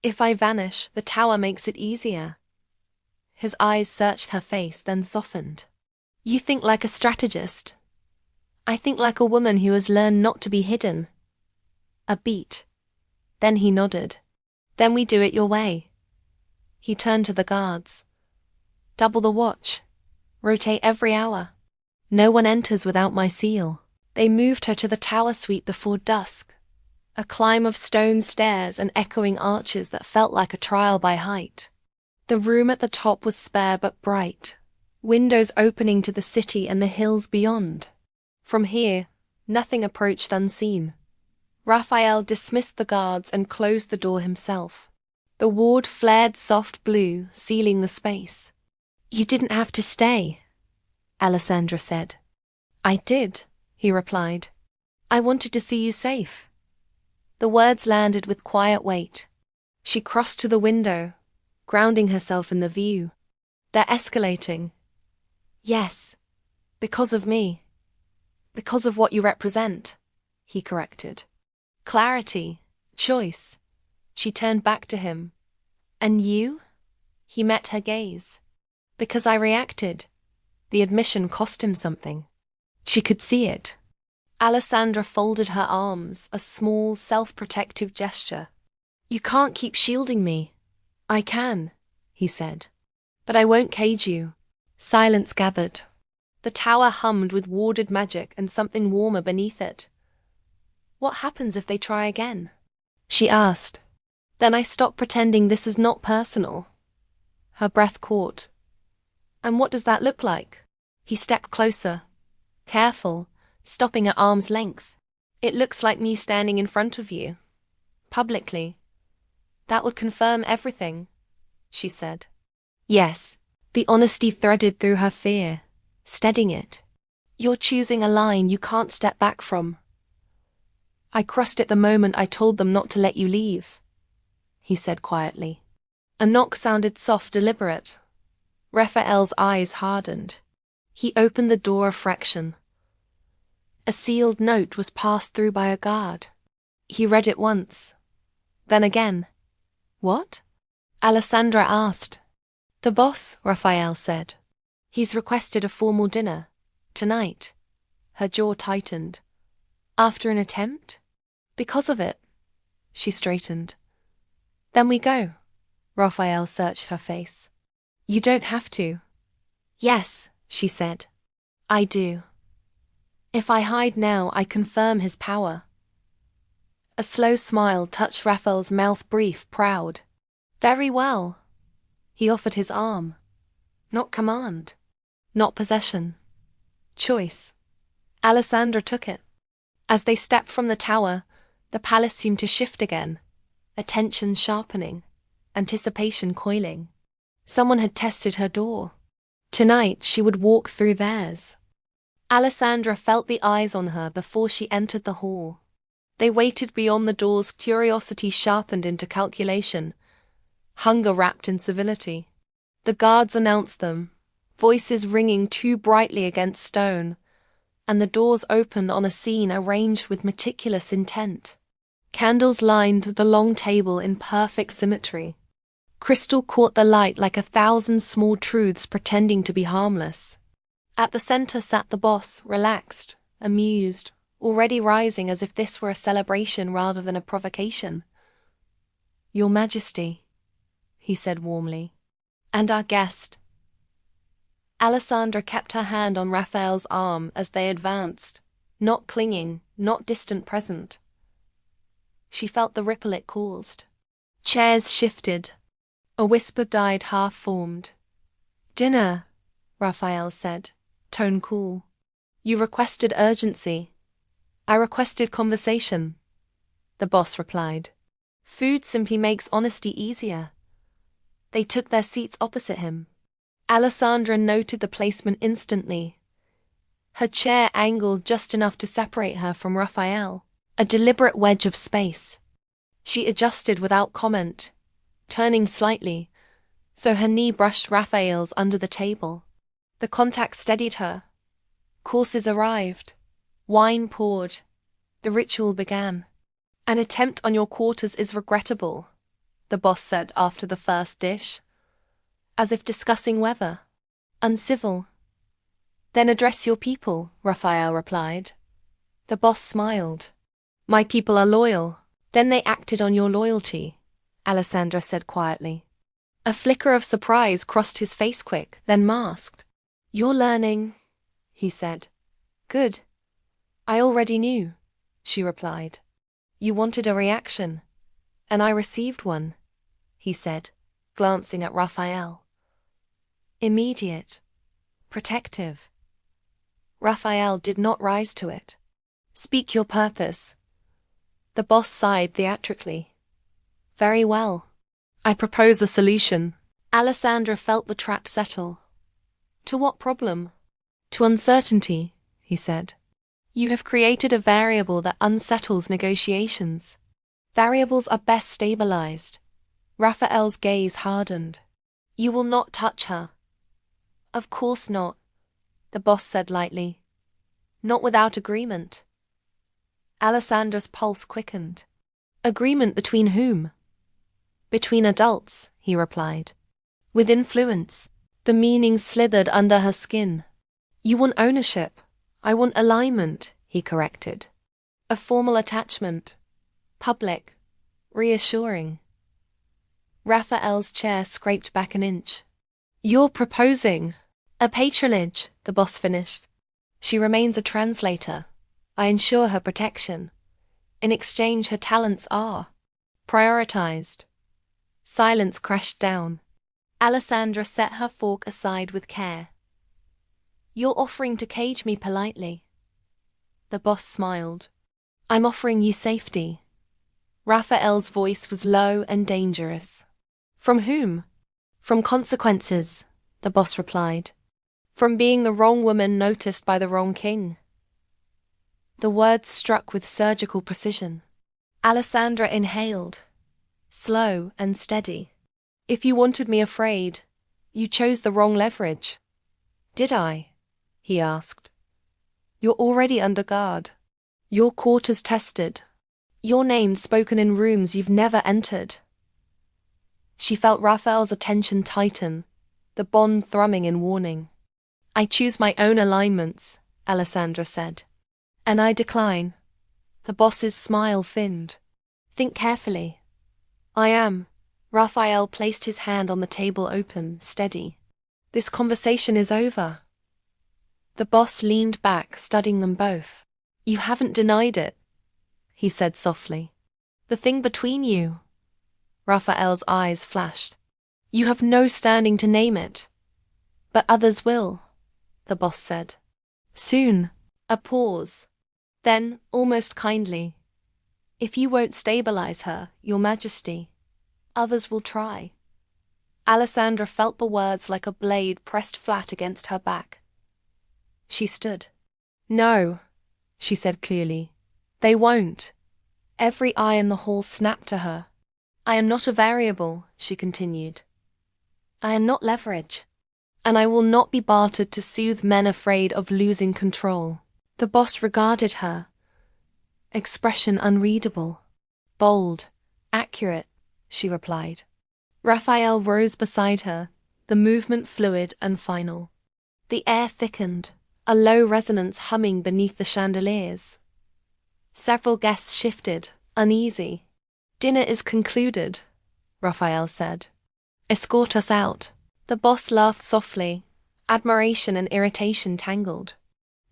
If I vanish, the tower makes it easier. His eyes searched her face, then softened. You think like a strategist. I think like a woman who has learned not to be hidden. A beat. Then he nodded. Then we do it your way. He turned to the guards. Double the watch. Rotate every hour. No one enters without my seal. They moved her to the tower suite before dusk. A climb of stone stairs and echoing arches that felt like a trial by height. The room at the top was spare but bright, windows opening to the city and the hills beyond. From here, nothing approached unseen. Raphael dismissed the guards and closed the door himself. The ward flared soft blue, sealing the space. You didn't have to stay, Alessandra said. I did, he replied. I wanted to see you safe. The words landed with quiet weight. She crossed to the window, grounding herself in the view. They're escalating. Yes, because of me. Because of what you represent, he corrected. Clarity, choice. She turned back to him. And you? He met her gaze. Because I reacted. The admission cost him something. She could see it. Alessandra folded her arms, a small, self-protective gesture. You can't keep shielding me. I can, he said. But I won't cage you. Silence gathered. The tower hummed with warded magic and something warmer beneath it. What happens if they try again? She asked. Then I stop pretending this is not personal. Her breath caught. And what does that look like? He stepped closer, careful, stopping at arm's length. It looks like me standing in front of you. Publicly. That would confirm everything, she said. Yes, the honesty threaded through her fear, steadying it. You're choosing a line you can't step back from. I crossed it the moment I told them not to let you leave, he said quietly. A knock sounded soft, deliberate. Raphael's eyes hardened. He opened the door a fraction. A sealed note was passed through by a guard. He read it once, then again. What? Alessandra asked. The boss, Raphael said. He's requested a formal dinner. Tonight. Her jaw tightened. After an attempt? Because of it. She straightened. Then we go. Raphael searched her face. You don't have to. Yes, she said. I do. If I hide now, I confirm his power. A slow smile touched Raphael's mouth, brief, proud. Very well. He offered his arm. Not command. Not possession. Choice. Alessandra took it. As they stepped from the tower, the palace seemed to shift again, attention sharpening, anticipation coiling. Someone had tested her door. Tonight she would walk through theirs. Alessandra felt the eyes on her before she entered the hall. They waited beyond the doors, curiosity sharpened into calculation, hunger wrapped in civility. The guards announced them, voices ringing too brightly against stone, and the doors opened on a scene arranged with meticulous intent. Candles lined the long table in perfect symmetry. Crystal caught the light like 1,000 small truths pretending to be harmless. At the center sat the boss, relaxed, amused, already rising as if this were a celebration rather than a provocation. "Your Majesty," he said warmly, "and our guest." Alessandra kept her hand on Raphael's arm as they advanced, not clinging, not distant present. She felt the ripple it caused. Chairs shifted. A whisper died half-formed. "Dinner," Raphael said, tone cool. "You requested urgency. I requested conversation," the boss replied. "Food simply makes honesty easier." They took their seats opposite him. Alessandra noted the placement instantly. Her chair angled just enough to separate her from Raphael, a deliberate wedge of space. She adjusted without comment, turning slightly, so her knee brushed Raphael's under the table. The contact steadied her. Courses arrived. Wine poured. The ritual began. "An attempt on your quarters is regrettable," the boss said after the first dish, as if discussing weather. "Uncivil." "Then address your people," Raphael replied. The boss smiled. "My people are loyal." "Then they acted on your loyalty," Alessandra said quietly. A flicker of surprise crossed his face quick, then masked. "You're learning," he said. "Good. I already knew," she replied. "You wanted a reaction, and I received one," he said, glancing at Raphael. "Immediate. Protective." Raphael did not rise to it. "Speak your purpose." The boss sighed theatrically. "Very well. I propose a solution." Alessandra felt the trap settle. "To what problem?" "To uncertainty," he said. "You have created a variable that unsettles negotiations. Variables are best stabilized." Raphael's gaze hardened. "You will not touch her." "Of course not," the boss said lightly. "Not without agreement." Alessandra's pulse quickened. "Agreement between whom?" "Between adults," he replied. "With influence." The meaning slithered under her skin. "You want ownership. I want alignment," he corrected. "A formal attachment. Public. Reassuring." Raphael's chair scraped back an inch. "You're proposing a patronage," the boss finished. "She remains a translator. I ensure her protection. In exchange, her talents are prioritized." Silence crashed down. Alessandra set her fork aside with care. "You're offering to cage me politely." The boss smiled. "I'm offering you safety." Raphael's voice was low and dangerous. "From whom?" "From consequences," the boss replied. "From being the wrong woman noticed by the wrong king." The words struck with surgical precision. Alessandra inhaled, slow and steady. "If you wanted me afraid, you chose the wrong leverage." "Did I?" he asked. "You're already under guard. Your quarters tested. Your name spoken in rooms you've never entered." She felt Raphael's attention tighten, the bond thrumming in warning. "I choose my own alignments," Alessandra said. "And I decline." The boss's smile thinned. "Think carefully." "I am." Raphael placed his hand on the table open, steady. "This conversation is over." The boss leaned back, studying them both. "You haven't denied it," he said softly. "The thing between you." Raphael's eyes flashed. You have no standing to name it. But others will, the boss said. Soon. A pause. Then, almost kindly. If you won't stabilize her, Your Majesty, others will try. Alessandra felt the words like a blade pressed flat against her back. She stood. No, she said clearly. They won't. Every eye in the hall snapped to her. I am not a variable, she continued. I am not leverage. And I will not be bartered to soothe men afraid of losing control. The boss regarded her. Expression unreadable. Bold, accurate, she replied. Raphael rose beside her, the movement fluid and final. The air thickened, a low resonance humming beneath the chandeliers. Several guests shifted, uneasy. Dinner is concluded, Raphael said. Escort us out. The boss laughed softly, admiration and irritation tangled.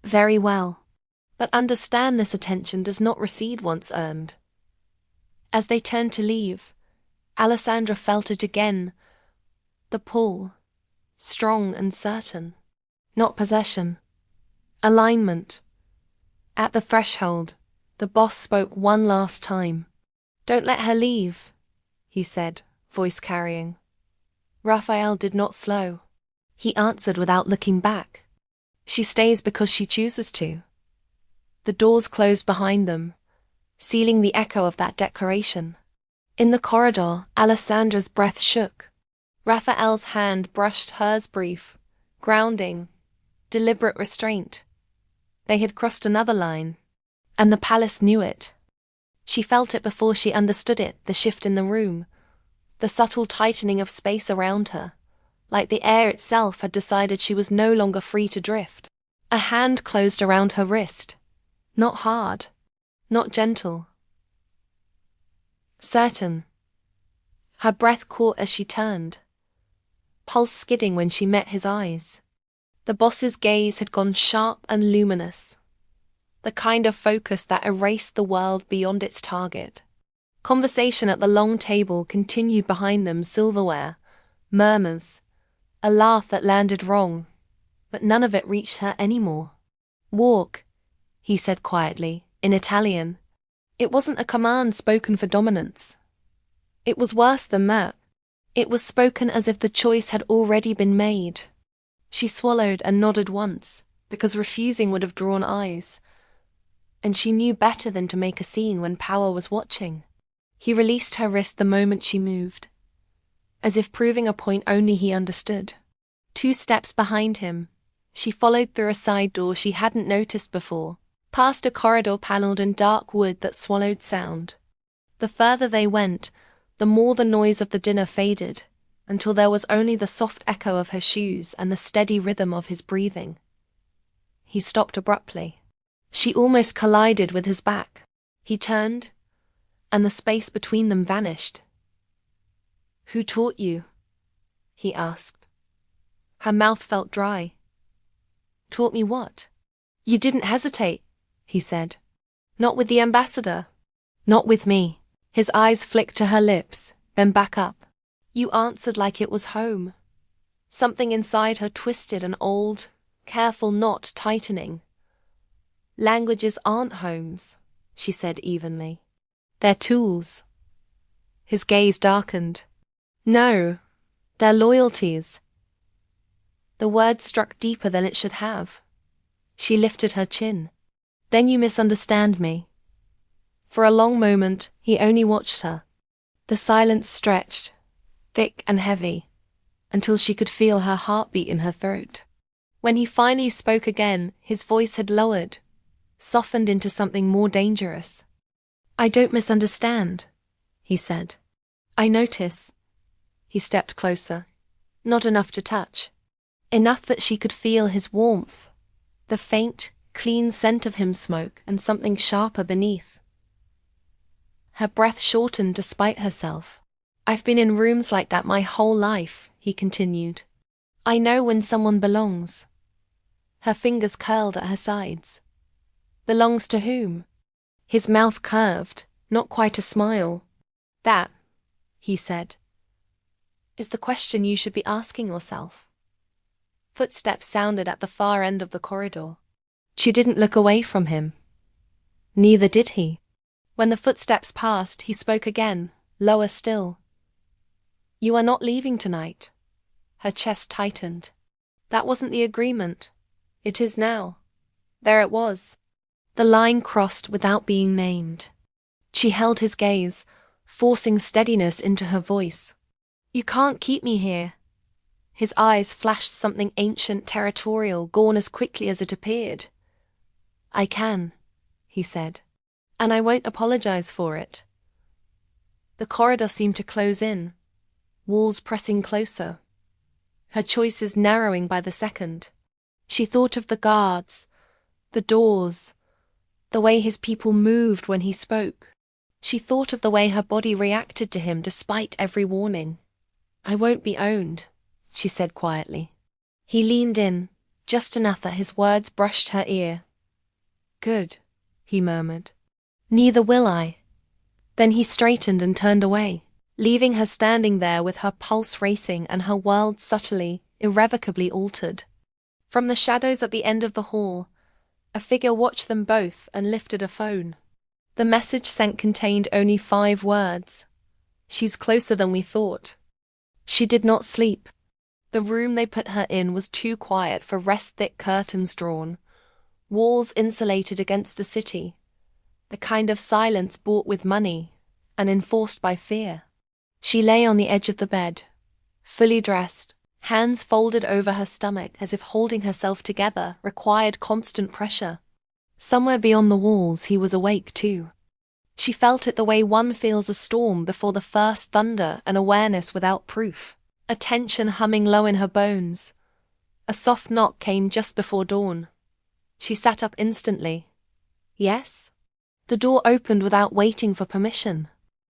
Very well. But understand this attention does not recede once earned. As they turned to leave, Alessandra felt it again, the pull, strong and certain. Not possession. Alignment. At the threshold, the boss spoke one last time. Don't let her leave, he said, voice carrying. Raphael did not slow. He answered without looking back. She stays because she chooses to. The doors closed behind them, sealing the echo of that declaration. In the corridor, Alessandra's breath shook. Raphael's hand brushed hers brief, grounding, deliberate restraint. They had crossed another line, and the palace knew it. She felt it before she understood it, the shift in the room, the subtle tightening of space around her, like the air itself had decided she was no longer free to drift. A hand closed around her wrist, not hard, not gentle. Certain. Her breath caught as she turned, pulse skidding when she met his eyes. The boss's gaze had gone sharp and luminous, the kind of focus that erased the world beyond its target. Conversation at the long table continued behind them, silverware, murmurs, a laugh that landed wrong, but none of it reached her anymore. Walk, he said quietly, in Italian. It wasn't a command spoken for dominance. It was worse than that. It was spoken as if the choice had already been made. She swallowed and nodded once, because refusing would have drawn eyes. And she knew better than to make a scene when power was watching. He released her wrist the moment she moved, as if proving a point only he understood. 2 steps behind him, she followed through a side door she hadn't noticed before, past a corridor panelled in dark wood that swallowed sound. The further they went, the more the noise of the dinner faded, until there was only the soft echo of her shoes and the steady rhythm of his breathing. He stopped abruptly. She almost collided with his back. He turned, and the space between them vanished. Who taught you? He asked. Her mouth felt dry. Taught me what? You didn't hesitate, he said. Not with the ambassador. Not with me. His eyes flicked to her lips, then back up. You answered like it was home. Something inside her twisted an old, careful knot tightening. Languages aren't homes, she said evenly. They're tools. His gaze darkened. No, they're loyalties. The word struck deeper than it should have. She lifted her chin. Then you misunderstand me. For a long moment, he only watched her. The silence stretched, thick and heavy, until she could feel her heartbeat in her throat. When he finally spoke again, his voice had lowered, softened into something more dangerous. I don't misunderstand, he said. I notice. He stepped closer. Not enough to touch. Enough that she could feel his warmth, the faint, clean scent of him smoke and something sharper beneath. Her breath shortened despite herself. I've been in rooms like that my whole life, he continued. I know when someone belongs. Her fingers curled at her sides. Belongs to whom? His mouth curved, not quite a smile. That, he said. is the question you should be asking yourself. Footsteps sounded at the far end of the corridor. She didn't look away from him. Neither did he. When the footsteps passed, he spoke again, lower still. You are not leaving tonight. Her chest tightened. That wasn't the agreement. It is now. There it was. The line crossed without being named. She held his gaze, forcing steadiness into her voice. You can't keep me here. His eyes flashed something ancient, territorial, gone as quickly as it appeared. I can, he said, and I won't apologize for it. The corridor seemed to close in, walls pressing closer, her choices narrowing by the second. She thought of the guards, the doors, the way his people moved when he spoke. She thought of the way her body reacted to him despite every warning. I won't be owned, she said quietly. He leaned in, just enough that his words brushed her ear. Good, he murmured. Neither will I. Then he straightened and turned away, leaving her standing there with her pulse racing and her world subtly, irrevocably altered. From the shadows at the end of the hall, a figure watched them both and lifted a phone. The message sent contained only 5 words. She's closer than we thought. She did not sleep. The room they put her in was too quiet for rest-thick curtains drawn, walls insulated against the city, the kind of silence bought with money and enforced by fear. She lay on the edge of the bed, fully dressed, hands folded over her stomach as if holding herself together required constant pressure. Somewhere beyond the walls he was awake too. She felt it the way one feels a storm before the first thunder, an awareness without proof, a tension humming low in her bones. A soft knock came just before dawn. She sat up instantly. Yes? The door opened without waiting for permission.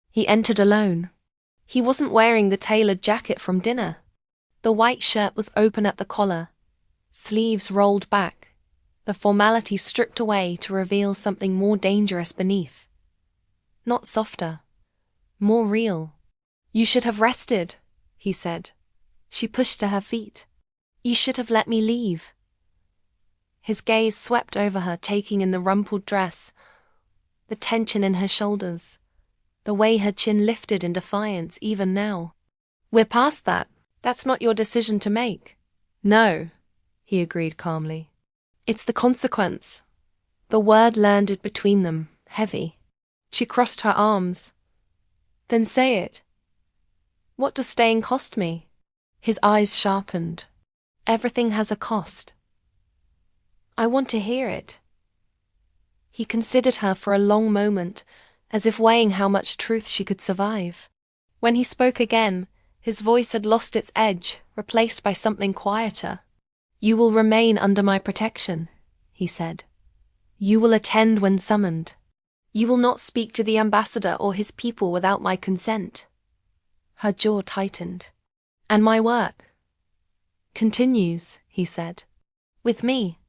He entered alone. He wasn't wearing the tailored jacket from dinner. The white shirt was open at the collar, sleeves rolled back, the formality stripped away to reveal something more dangerous beneath. Not softer, more real. You should have rested, he said. She pushed to her feet. You should have let me leave. His gaze swept over her, taking in the rumpled dress, the tension in her shoulders, the way her chin lifted in defiance even now. We're past that. That's not your decision to make. No, he agreed calmly. It's the consequence. The word landed between them, heavy. She crossed her arms. Then say it. What does staying cost me? His eyes sharpened. Everything has a cost. I want to hear it. He considered her for a long moment, as if weighing how much truth she could survive. When he spoke again, his voice had lost its edge, replaced by something quieter. You will remain under my protection, he said. You will attend when summoned. You will not speak to the ambassador or his people without my consent. Her jaw tightened. And my work continues, he said. With me.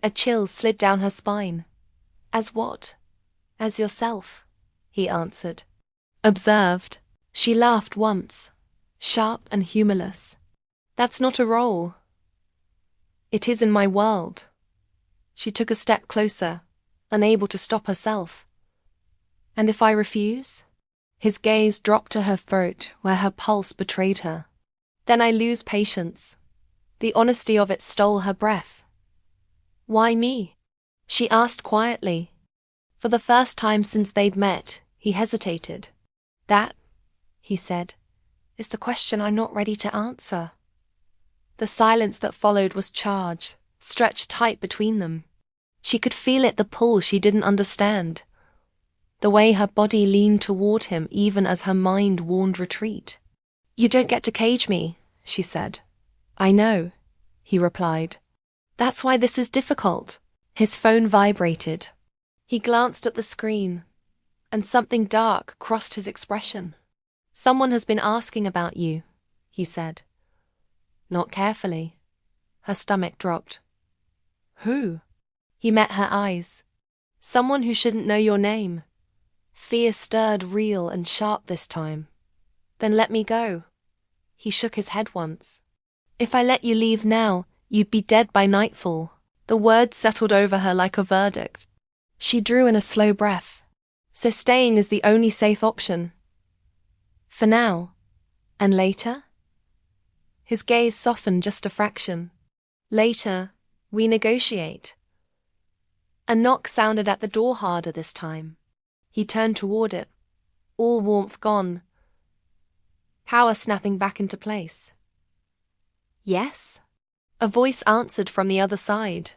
A chill slid down her spine. As what? As yourself, he answered. Observed. She laughed once, sharp and humorless. That's not a role. It is in my world. She took a step closer, unable to stop herself. And if I refuse? His gaze dropped to her throat where her pulse betrayed her. Then I lose patience. The honesty of it stole her breath. Why me? She asked quietly. For the first time since they'd met, he hesitated. That, he said, is the question I'm not ready to answer. The silence that followed was charged, stretched tight between them. She could feel it, the pull she didn't understand. The way her body leaned toward him even as her mind warned retreat. You don't get to cage me, she said. I know, he replied. That's why this is difficult. His phone vibrated. He glanced at the screen, and something dark crossed his expression. Someone has been asking about you, he said. Not carefully. Her stomach dropped. Who? He met her eyes. Someone who shouldn't know your name. Fear stirred real and sharp this time. Then let me go. He shook his head once. If I let you leave now, you'd be dead by nightfall. The words settled over her like a verdict. She drew in a slow breath. So staying is the only safe option. For now. And later? His gaze softened just a fraction. Later, we negotiate. A knock sounded at the door harder this time. He turned toward it, all warmth gone, power snapping back into place. Yes? A voice answered from the other side.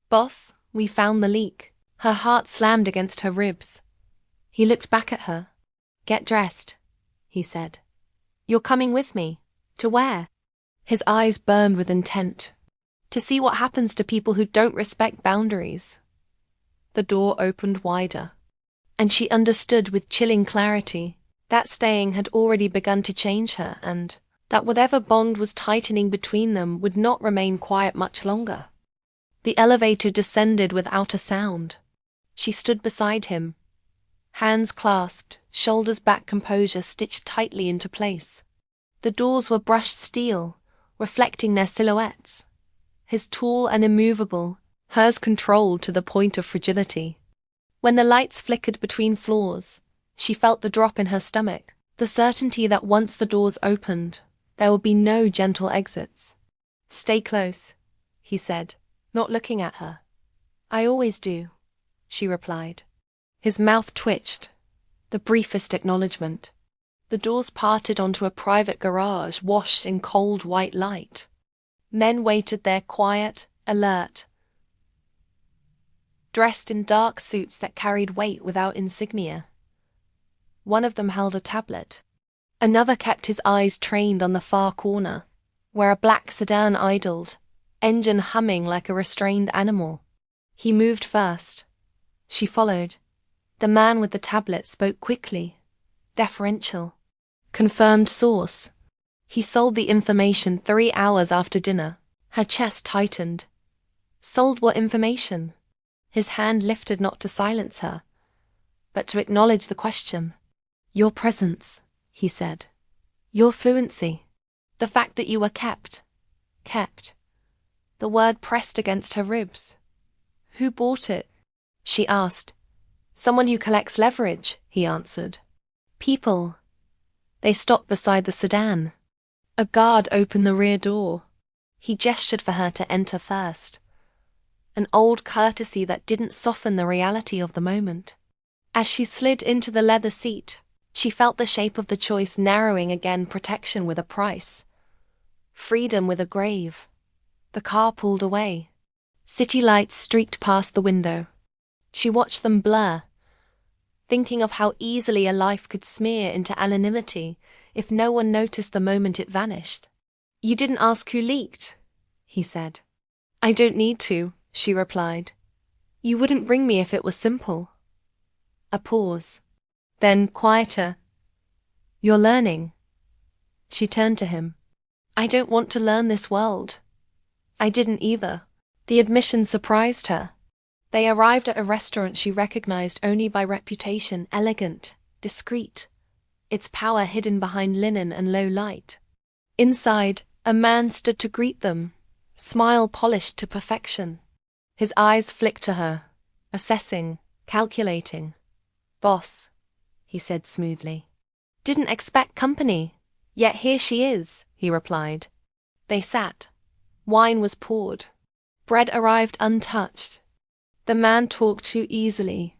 Boss, we found the leak. Her heart slammed against her ribs. He looked back at her. Get dressed, he said. You're coming with me. To where? His eyes burned with intent. To see what happens to people who don't respect boundaries. The door opened wider. And she understood with chilling clarity that staying had already begun to change her, and that whatever bond was tightening between them would not remain quiet much longer. The elevator descended without a sound. She stood beside him, hands clasped, shoulders back, composure stitched tightly into place. The doors were brushed steel, reflecting their silhouettes. His tall and immovable, hers controlled to the point of fragility. When the lights flickered between floors, she felt the drop in her stomach, the certainty that once the doors opened, there would be no gentle exits. Stay close, he said, not looking at her. I always do, she replied. His mouth twitched, the briefest acknowledgement. The doors parted onto a private garage washed in cold white light. Men waited there, quiet, alert, dressed in dark suits that carried weight without insignia. One of them held a tablet. Another kept his eyes trained on the far corner, where a black sedan idled, engine humming like a restrained animal. He moved first. She followed. The man with the tablet spoke quickly, deferential. Confirmed source. He sold the information 3 hours after dinner. Her chest tightened. Sold what information? His hand lifted not to silence her, but to acknowledge the question. Your presence, he said. Your fluency. The fact that you were kept. Kept. The word pressed against her ribs. Who bought it? She asked. Someone who collects leverage, he answered. People. They stopped beside the sedan. A guard opened the rear door. He gestured for her to enter first. An old courtesy that didn't soften the reality of the moment. As she slid into the leather seat, she felt the shape of the choice narrowing again, protection with a price. Freedom with a grave. The car pulled away. City lights streaked past the window. She watched them blur, thinking of how easily a life could smear into anonymity if no one noticed the moment it vanished. You didn't ask who leaked, he said. I don't need to, she replied. You wouldn't bring me if it was simple. A pause. Then, quieter. You're learning. She turned to him. I don't want to learn this world. I didn't either. The admission surprised her. They arrived at a restaurant she recognized only by reputation, elegant, discreet, its power hidden behind linen and low light. Inside, a man stood to greet them, smile polished to perfection. His eyes flicked to her, assessing, calculating. Boss, he said smoothly. Didn't expect company, yet here she is, he replied. They sat. Wine was poured. Bread arrived untouched. The man talked too easily,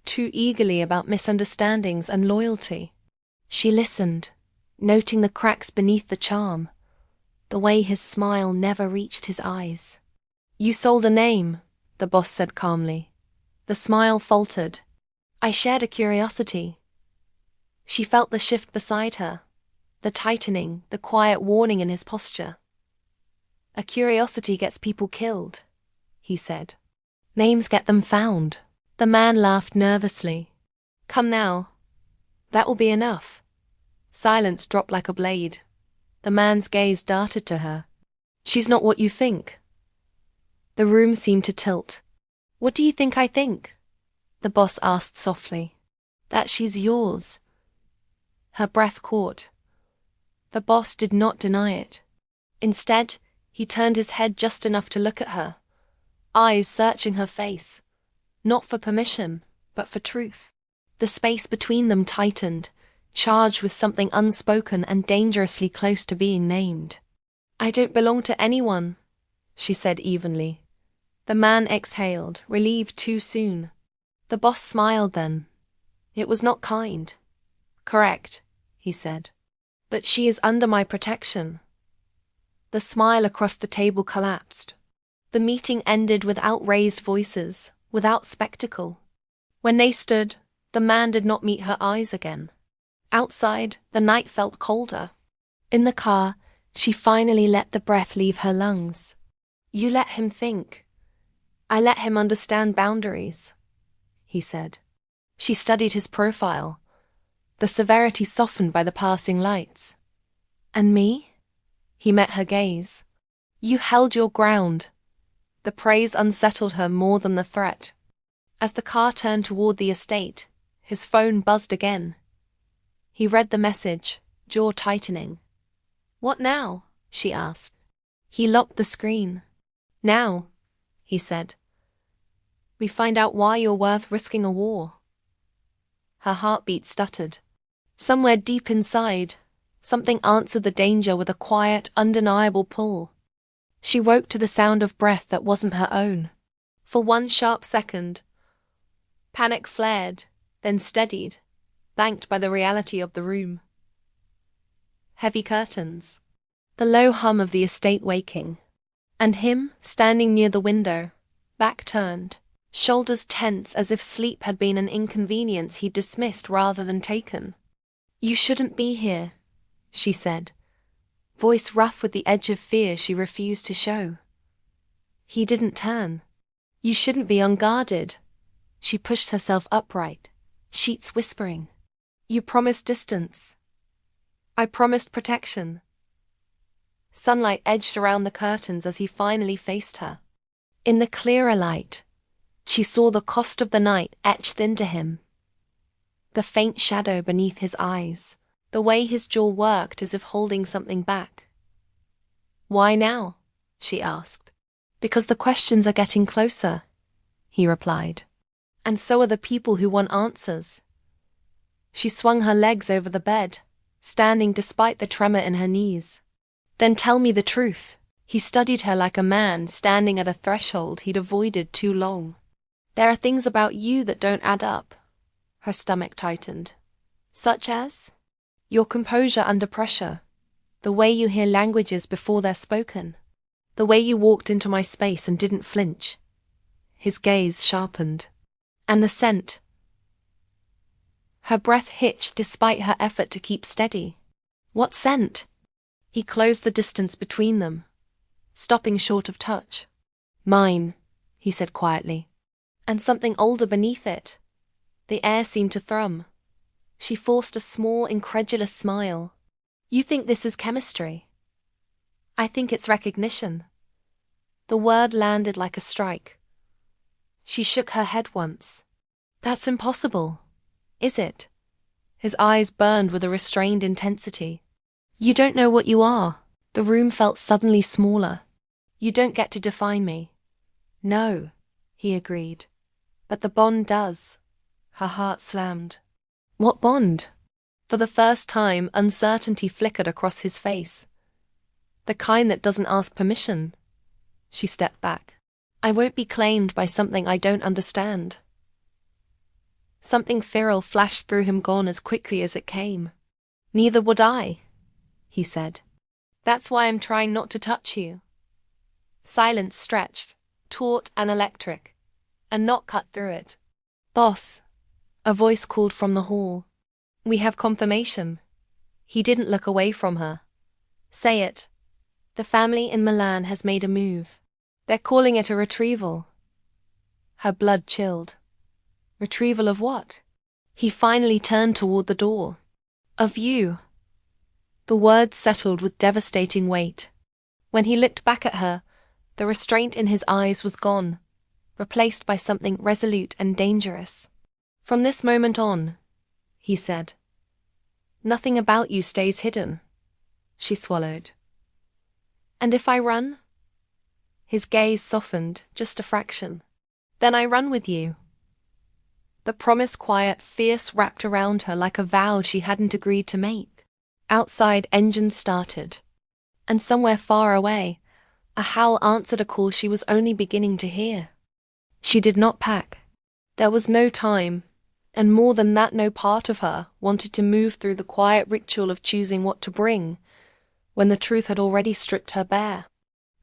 too eagerly about misunderstandings and loyalty. She listened, noting the cracks beneath the charm, the way his smile never reached his eyes. You sold a name, the boss said calmly. The smile faltered. I shared a curiosity. She felt the shift beside her, the tightening, the quiet warning in his posture. A curiosity gets people killed, he said. Names get them found. The man laughed nervously. Come now. That will be enough. Silence dropped like a blade. The man's gaze darted to her. She's not what you think. The room seemed to tilt. What do you think I think? The boss asked softly. That she's yours. Her breath caught. The boss did not deny it. Instead, he turned his head just enough to look at her, eyes searching her face, not for permission, but for truth. The space between them tightened, charged with something unspoken and dangerously close to being named. "I don't belong to anyone," she said evenly. The man exhaled, relieved too soon. The boss smiled then. It was not kind. "Correct," he said. "But she is under my protection." The smile across the table collapsed. The meeting ended without raised voices, without spectacle. When they stood, the man did not meet her eyes again. Outside, the night felt colder. In the car, she finally let the breath leave her lungs. "You let him think. I let him understand boundaries," he said. She studied his profile, the severity softened by the passing lights. "And me?" He met her gaze. "You held your ground." The praise unsettled her more than the threat. As the car turned toward the estate, his phone buzzed again. He read the message, jaw tightening. "What now?" she asked. He locked the screen. "Now," he said, "we find out why you're worth risking a war." Her heartbeat stuttered. Somewhere deep inside, something answered the danger with a quiet, undeniable pull. She woke to the sound of breath that wasn't her own. For one sharp second, panic flared, then steadied, banked by the reality of the room. Heavy curtains, the low hum of the estate waking, and him standing near the window, back turned, shoulders tense as if sleep had been an inconvenience he'd dismissed rather than taken. "You shouldn't be here," she said, voice rough with the edge of fear she refused to show. He didn't turn. "You shouldn't be unguarded." She pushed herself upright, sheets whispering. "You promised distance. I promised protection." Sunlight edged around the curtains as he finally faced her. In the clearer light, she saw the cost of the night etched into him. The faint shadow beneath his eyes, the way his jaw worked as if holding something back. "Why now?" she asked. "Because the questions are getting closer," he replied. "And so are the people who want answers." She swung her legs over the bed, standing despite the tremor in her knees. "Then tell me the truth." He studied her like a man standing at a threshold he'd avoided too long. "There are things about you that don't add up." Her stomach tightened. "Such as?" "Your composure under pressure. The way you hear languages before they're spoken. The way you walked into my space and didn't flinch." His gaze sharpened. "And the scent." Her breath hitched despite her effort to keep steady. "What scent?" He closed the distance between them, stopping short of touch. "Mine," he said quietly. "And something older beneath it." The air seemed to thrum. She forced a small, incredulous smile. "You think this is chemistry?" "I think it's recognition." The word landed like a strike. She shook her head once. "That's impossible." "Is it?" His eyes burned with a restrained intensity. "You don't know what you are." The room felt suddenly smaller. "You don't get to define me." "No," he agreed. "But the bond does." Her heart slammed. "What bond?" For the first time, uncertainty flickered across his face. "The kind that doesn't ask permission." She stepped back. "I won't be claimed by something I don't understand." Something feral flashed through him, gone as quickly as it came. "Neither would I," he said. "That's why I'm trying not to touch you." Silence stretched, taut and electric. A knot cut through it. "Boss," a voice called from the hall. "We have confirmation." He didn't look away from her. "Say it." "The family in Milan has made a move. They're calling it a retrieval." Her blood chilled. "Retrieval of what?" He finally turned toward the door. "Of you." The words settled with devastating weight. When he looked back at her, the restraint in his eyes was gone, replaced by something resolute and dangerous. "From this moment on," he said, "nothing about you stays hidden." she swallowed. And if I run? His gaze softened, just a fraction. Then I run with you. The promise quiet, fierce wrapped around her like a vow she hadn't agreed to make. Outside, engines started. And somewhere far away, a howl answered a call she was only beginning to hear. She did not pack. There was no time, and more than that, no part of her wanted to move through the quiet ritual of choosing what to bring, when the truth had already stripped her bare.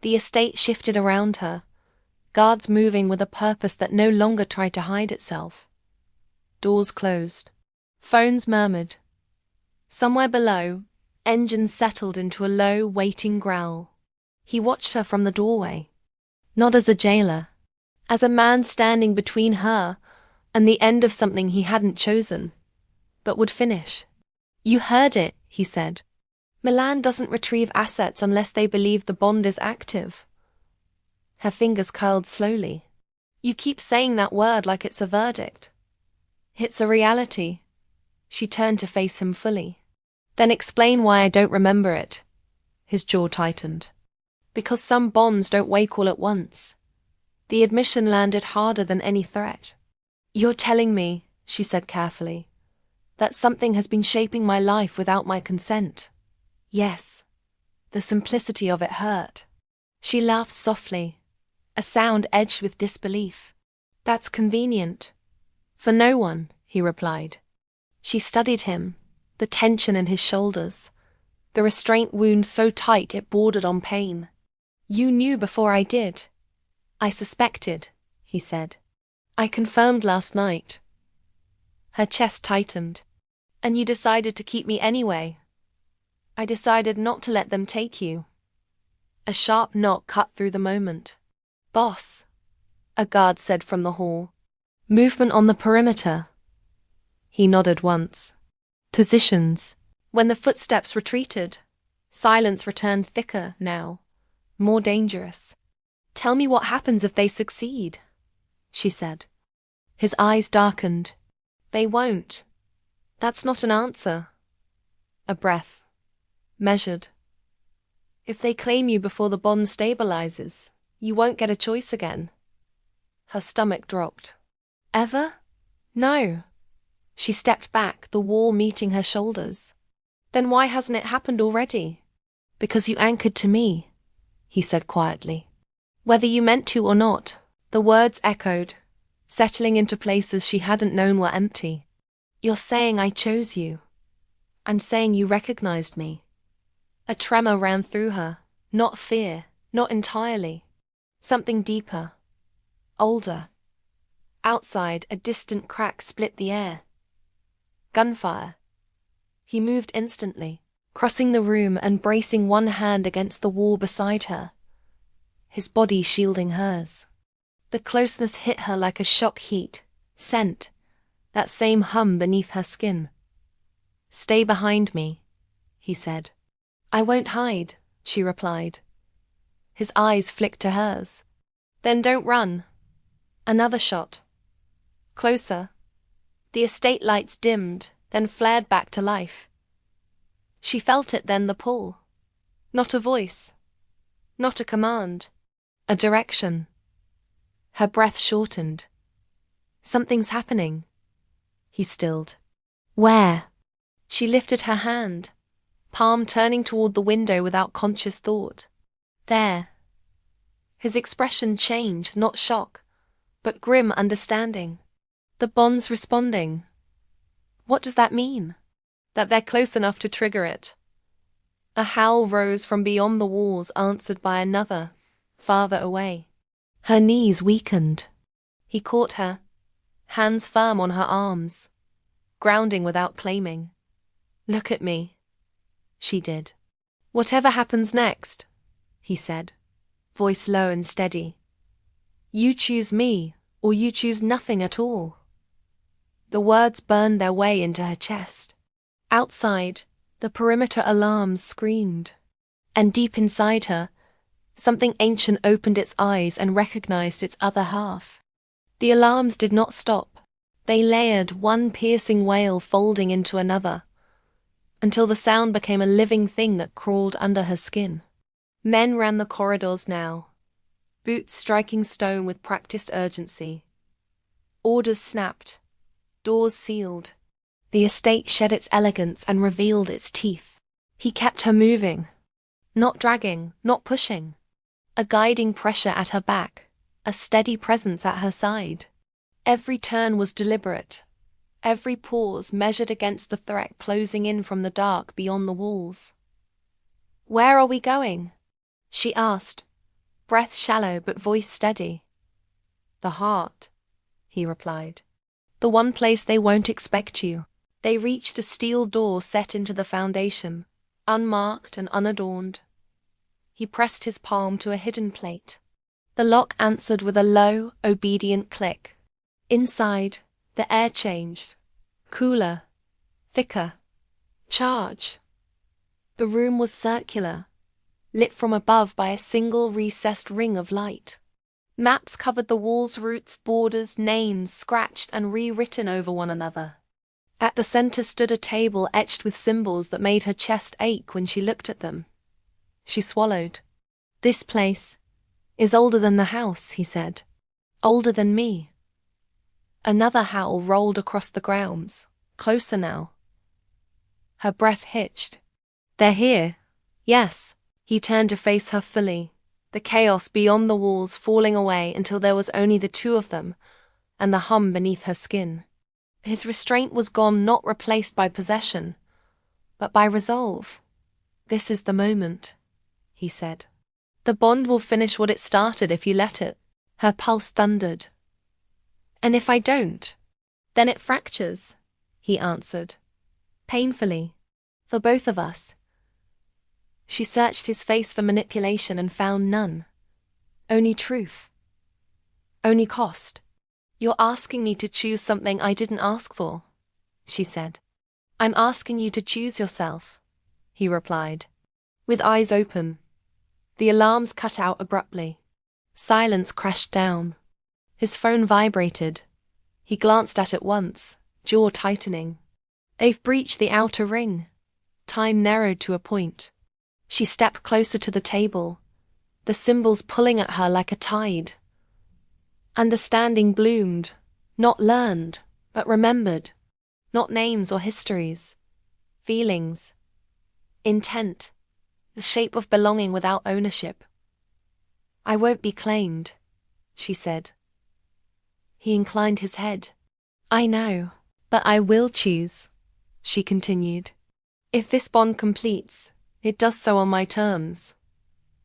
The estate shifted around her, guards moving with a purpose that no longer tried to hide itself. Doors closed. Phones murmured. Somewhere below, engines settled into a low, waiting growl. He watched her from the doorway. Not as a jailer, as a man standing between her and the end of something he hadn't chosen, but would finish. You heard it, he said. Milan doesn't retrieve assets unless they believe the bond is active. Her fingers curled slowly. You keep saying that word like it's a verdict. It's a reality. She turned to face him fully. Then explain why I don't remember it. His jaw tightened. Because some bonds don't wake all at once. The admission landed harder than any threat. You're telling me, she said carefully, that something has been shaping my life without my consent. Yes. The simplicity of it hurt. She laughed softly, a sound edged with disbelief. That's convenient. For no one, he replied. She studied him, the tension in his shoulders, the restraint wound so tight it bordered on pain. You knew before I did. I suspected, he said. I confirmed last night. Her chest tightened. And you decided to keep me anyway. I decided not to let them take you. A sharp knock cut through the moment. Boss, a guard said from the hall. Movement on the perimeter. He nodded once. Positions. When the footsteps retreated, silence returned thicker now, more dangerous. Tell me what happens if they succeed, she said. His eyes darkened. They won't. That's not an answer. A breath. Measured. If they claim you before the bond stabilizes, you won't get a choice again. Her stomach dropped. Ever? No. She stepped back, the wall meeting her shoulders. Then why hasn't it happened already? Because you anchored to me, he said quietly. Whether you meant to or not, the words echoed, settling into places she hadn't known were empty. You're saying I chose you. I'm saying you recognized me. A tremor ran through her, not fear, not entirely. Something deeper, older. Outside, a distant crack split the air. Gunfire. He moved instantly, crossing the room and bracing one hand against the wall beside her, his body shielding hers. The closeness hit her like a shock heat, scent, that same hum beneath her skin. Stay behind me, he said. I won't hide, she replied. His eyes flicked to hers. Then don't run. Another shot. Closer. The estate lights dimmed, then flared back to life. She felt it then, the pull. Not a voice. Not a command. A direction. Her breath shortened. Something's happening. He stilled. Where? She lifted her hand, palm turning toward the window without conscious thought. There. His expression changed, not shock, but grim understanding. The bond's responding. What does that mean? That they're close enough to trigger it. A howl rose from beyond the walls, answered by another, farther away. Her knees weakened. He caught her, hands firm on her arms, grounding without claiming. Look at me. She did. Whatever happens next, he said, voice low and steady. You choose me, or you choose nothing at all. The words burned their way into her chest. Outside, the perimeter alarms screamed, and deep inside her, something ancient opened its eyes and recognized its other half. The alarms did not stop. They layered, one piercing wail folding into another. until the sound became a living thing that crawled under her skin. Men ran the corridors now, boots striking stone with practiced urgency. Orders snapped, doors sealed. The estate shed its elegance and revealed its teeth. He kept her moving, not dragging, not pushing. A guiding pressure at her back, a steady presence at her side. Every turn was deliberate, every pause measured against the threat closing in from the dark beyond the walls. "Where are we going?" she asked, breath shallow but voice steady. "The heart," he replied. "The one place they won't expect you." They reached a steel door set into the foundation, unmarked and unadorned. He pressed his palm to a hidden plate. The lock answered with a low, obedient click. Inside, the air changed. Cooler, thicker. Charge. The room was circular, lit from above by a single recessed ring of light. Maps covered the walls, routes, borders, names scratched and rewritten over one another. At the center stood a table etched with symbols that made her chest ache when she looked at them. She swallowed. "This place is older than the house," he said. "Older than me." Another howl rolled across the grounds, closer now. Her breath hitched. "They're here." "Yes." He turned to face her fully, the chaos beyond the walls falling away until there was only the two of them and the hum beneath her skin. His restraint was gone, not replaced by possession, but by resolve. "This is the moment," he said. "The bond will finish what it started if you let it." Her pulse thundered. "And if I don't?" "Then it fractures," he answered, painfully, "for both of us." She searched his face for manipulation and found none. Only truth. Only cost. "You're asking me to choose something I didn't ask for," she said. "I'm asking you to choose yourself," he replied, with eyes open. The alarms cut out abruptly. Silence crashed down. His phone vibrated. He glanced at it once, jaw tightening. They've breached the outer ring. Time narrowed to a point. She stepped closer to the table, the symbols pulling at her like a tide. Understanding bloomed, not learned, but remembered. Not names or histories. Feelings. Intent. The shape of belonging without ownership. "I won't be claimed," she said. He inclined his head. "I know, but I will choose," she continued. "If this bond completes, it does so on my terms."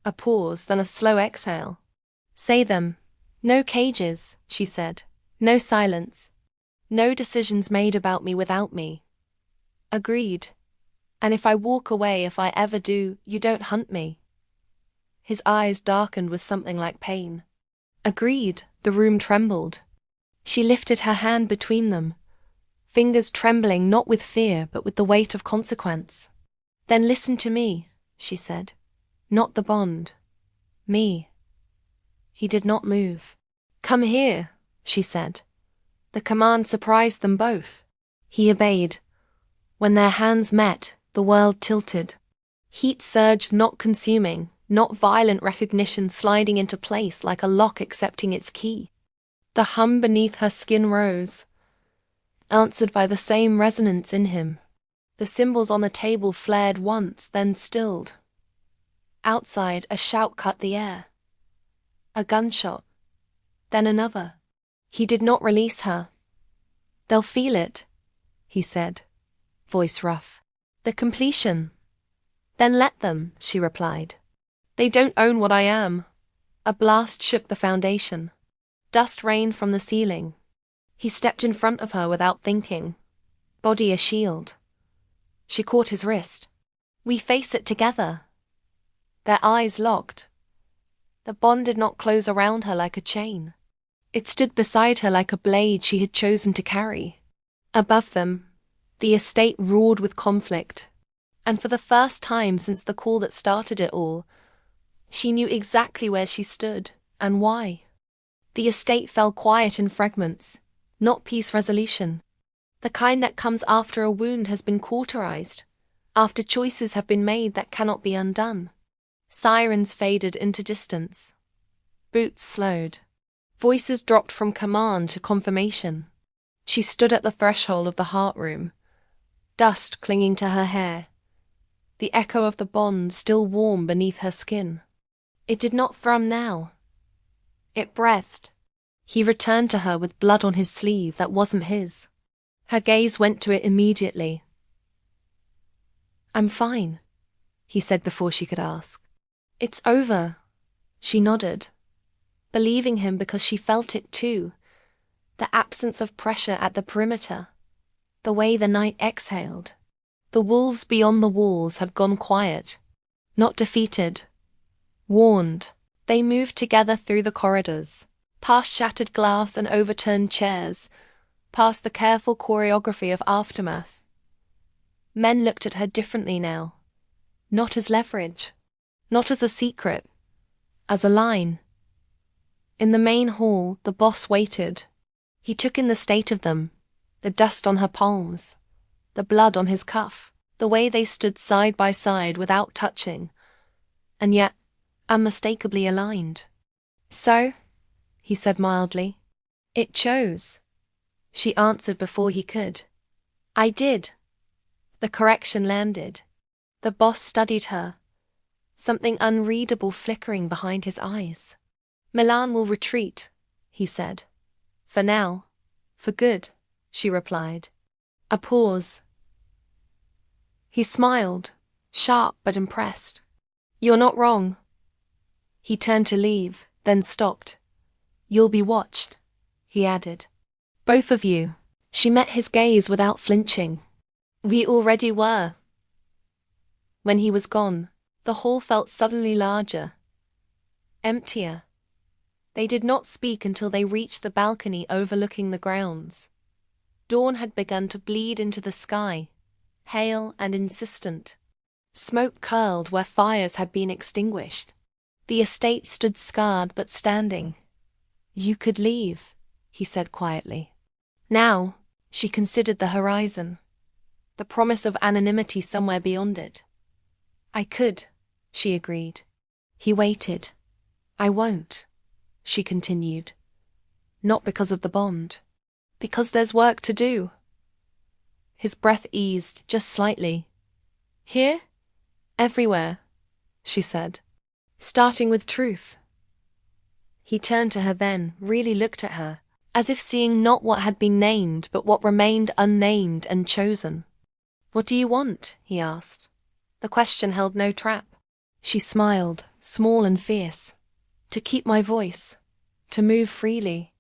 A pause, then a slow exhale. "Say them. No cages," she said. "No silence. No decisions made about me without me." "Agreed. And if I walk away, if I ever do, you don't hunt me." His eyes darkened with something like pain. "Agreed." The room trembled. She lifted her hand between them, fingers trembling not with fear but with the weight of consequence. "Then listen to me," she said. "Not the bond. Me." He did not move. "Come here," she said. The command surprised them both. He obeyed. When their hands met, the world tilted. Heat surged, not consuming, not violent recognition sliding into place like a lock accepting its key. The hum beneath her skin rose, answered by the same resonance in him. The symbols on the table flared once, then stilled. Outside, a shout cut the air. A gunshot. Then another. He did not release her. "They'll feel it," he said, voice rough. "The completion." "Then let them," she replied. "They don't own what I am." A blast shook the foundation. Dust rained from the ceiling. He stepped in front of her without thinking, body a shield. She caught his wrist. "We face it together." Their eyes locked. The bond did not close around her like a chain. It stood beside her like a blade she had chosen to carry. Above them, the estate roared with conflict. And for the first time since the call that started it all, she knew exactly where she stood and why. The estate fell quiet in fragments, not peace resolution. The kind that comes after a wound has been cauterized. after choices have been made that cannot be undone. Sirens faded into distance. Boots slowed. Voices dropped from command to confirmation. She stood at the threshold of the heart room, dust clinging to her hair, the echo of the bond still warm beneath her skin. It did not thrum now. It breathed. He returned to her with blood on his sleeve that wasn't his. Her gaze went to it immediately. "I'm fine," he said before she could ask. "It's over." She nodded, believing him because she felt it too. The absence of pressure at the perimeter, the way the night exhaled. The wolves beyond the walls had gone quiet, not defeated, warned. They moved together through the corridors, past shattered glass and overturned chairs, past the careful choreography of aftermath. Men looked at her differently now, not as leverage, not as a secret, as a line. In the main hall, the boss waited. He took in the state of them, the dust on her palms, the blood on his cuff, the way they stood side by side without touching, and yet unmistakably aligned. "So," he said mildly, "it chose." She answered before he could. "I did." The correction landed. The boss studied her, something unreadable flickering behind his eyes. "Milan will retreat," he said. "For now. For good," she replied. A pause. He smiled, sharp but impressed. "You're not wrong." He turned to leave, then stopped. "You'll be watched," he added. "Both of you." She met his gaze without flinching. "We already were." When he was gone, the hall felt suddenly larger, emptier. They did not speak until they reached the balcony overlooking the grounds. Dawn had begun to bleed into the sky, pale and insistent. Smoke curled where fires had been extinguished. The estate stood scarred but standing. "You could leave," he said quietly. Now, she considered the horizon, the promise of anonymity somewhere beyond it. "I could," she agreed. He waited. "I won't," she continued. "Not because of the bond. Because there's work to do." His breath eased just slightly. "Here? Everywhere," she said. "Starting with truth." He turned to her then, really looked at her, as if seeing not what had been named, but what remained unnamed and chosen. "What do you want?" he asked. The question held no trap. She smiled, small and fierce. "To keep my voice, to move freely,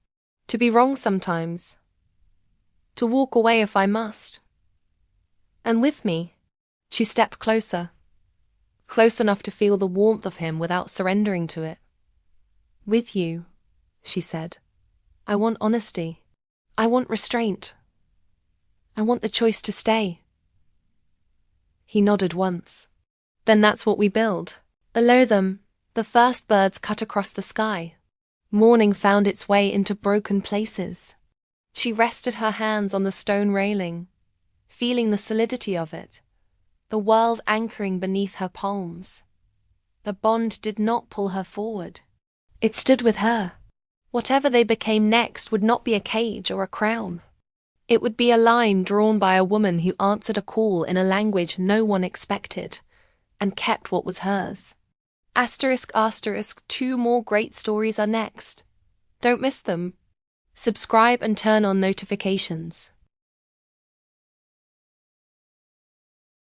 to be wrong sometimes, to walk away if I must. And with me." She stepped closer, close enough to feel the warmth of him without surrendering to it. "With you," she said, "I want honesty. I want restraint. I want the choice to stay." He nodded once. "Then that's what we build." Below them, the first birds cut across the sky. Morning found its way into broken places. She rested her hands on the stone railing, feeling the solidity of it, the world anchoring beneath her palms. The bond did not pull her forward. It stood with her. Whatever they became next would not be a cage or a crown. It would be a line drawn by a woman who answered a call in a language no one expected, and kept what was hers. Asterisk, asterisk, 2 more great stories are next. Don't miss them. Subscribe and turn on notifications.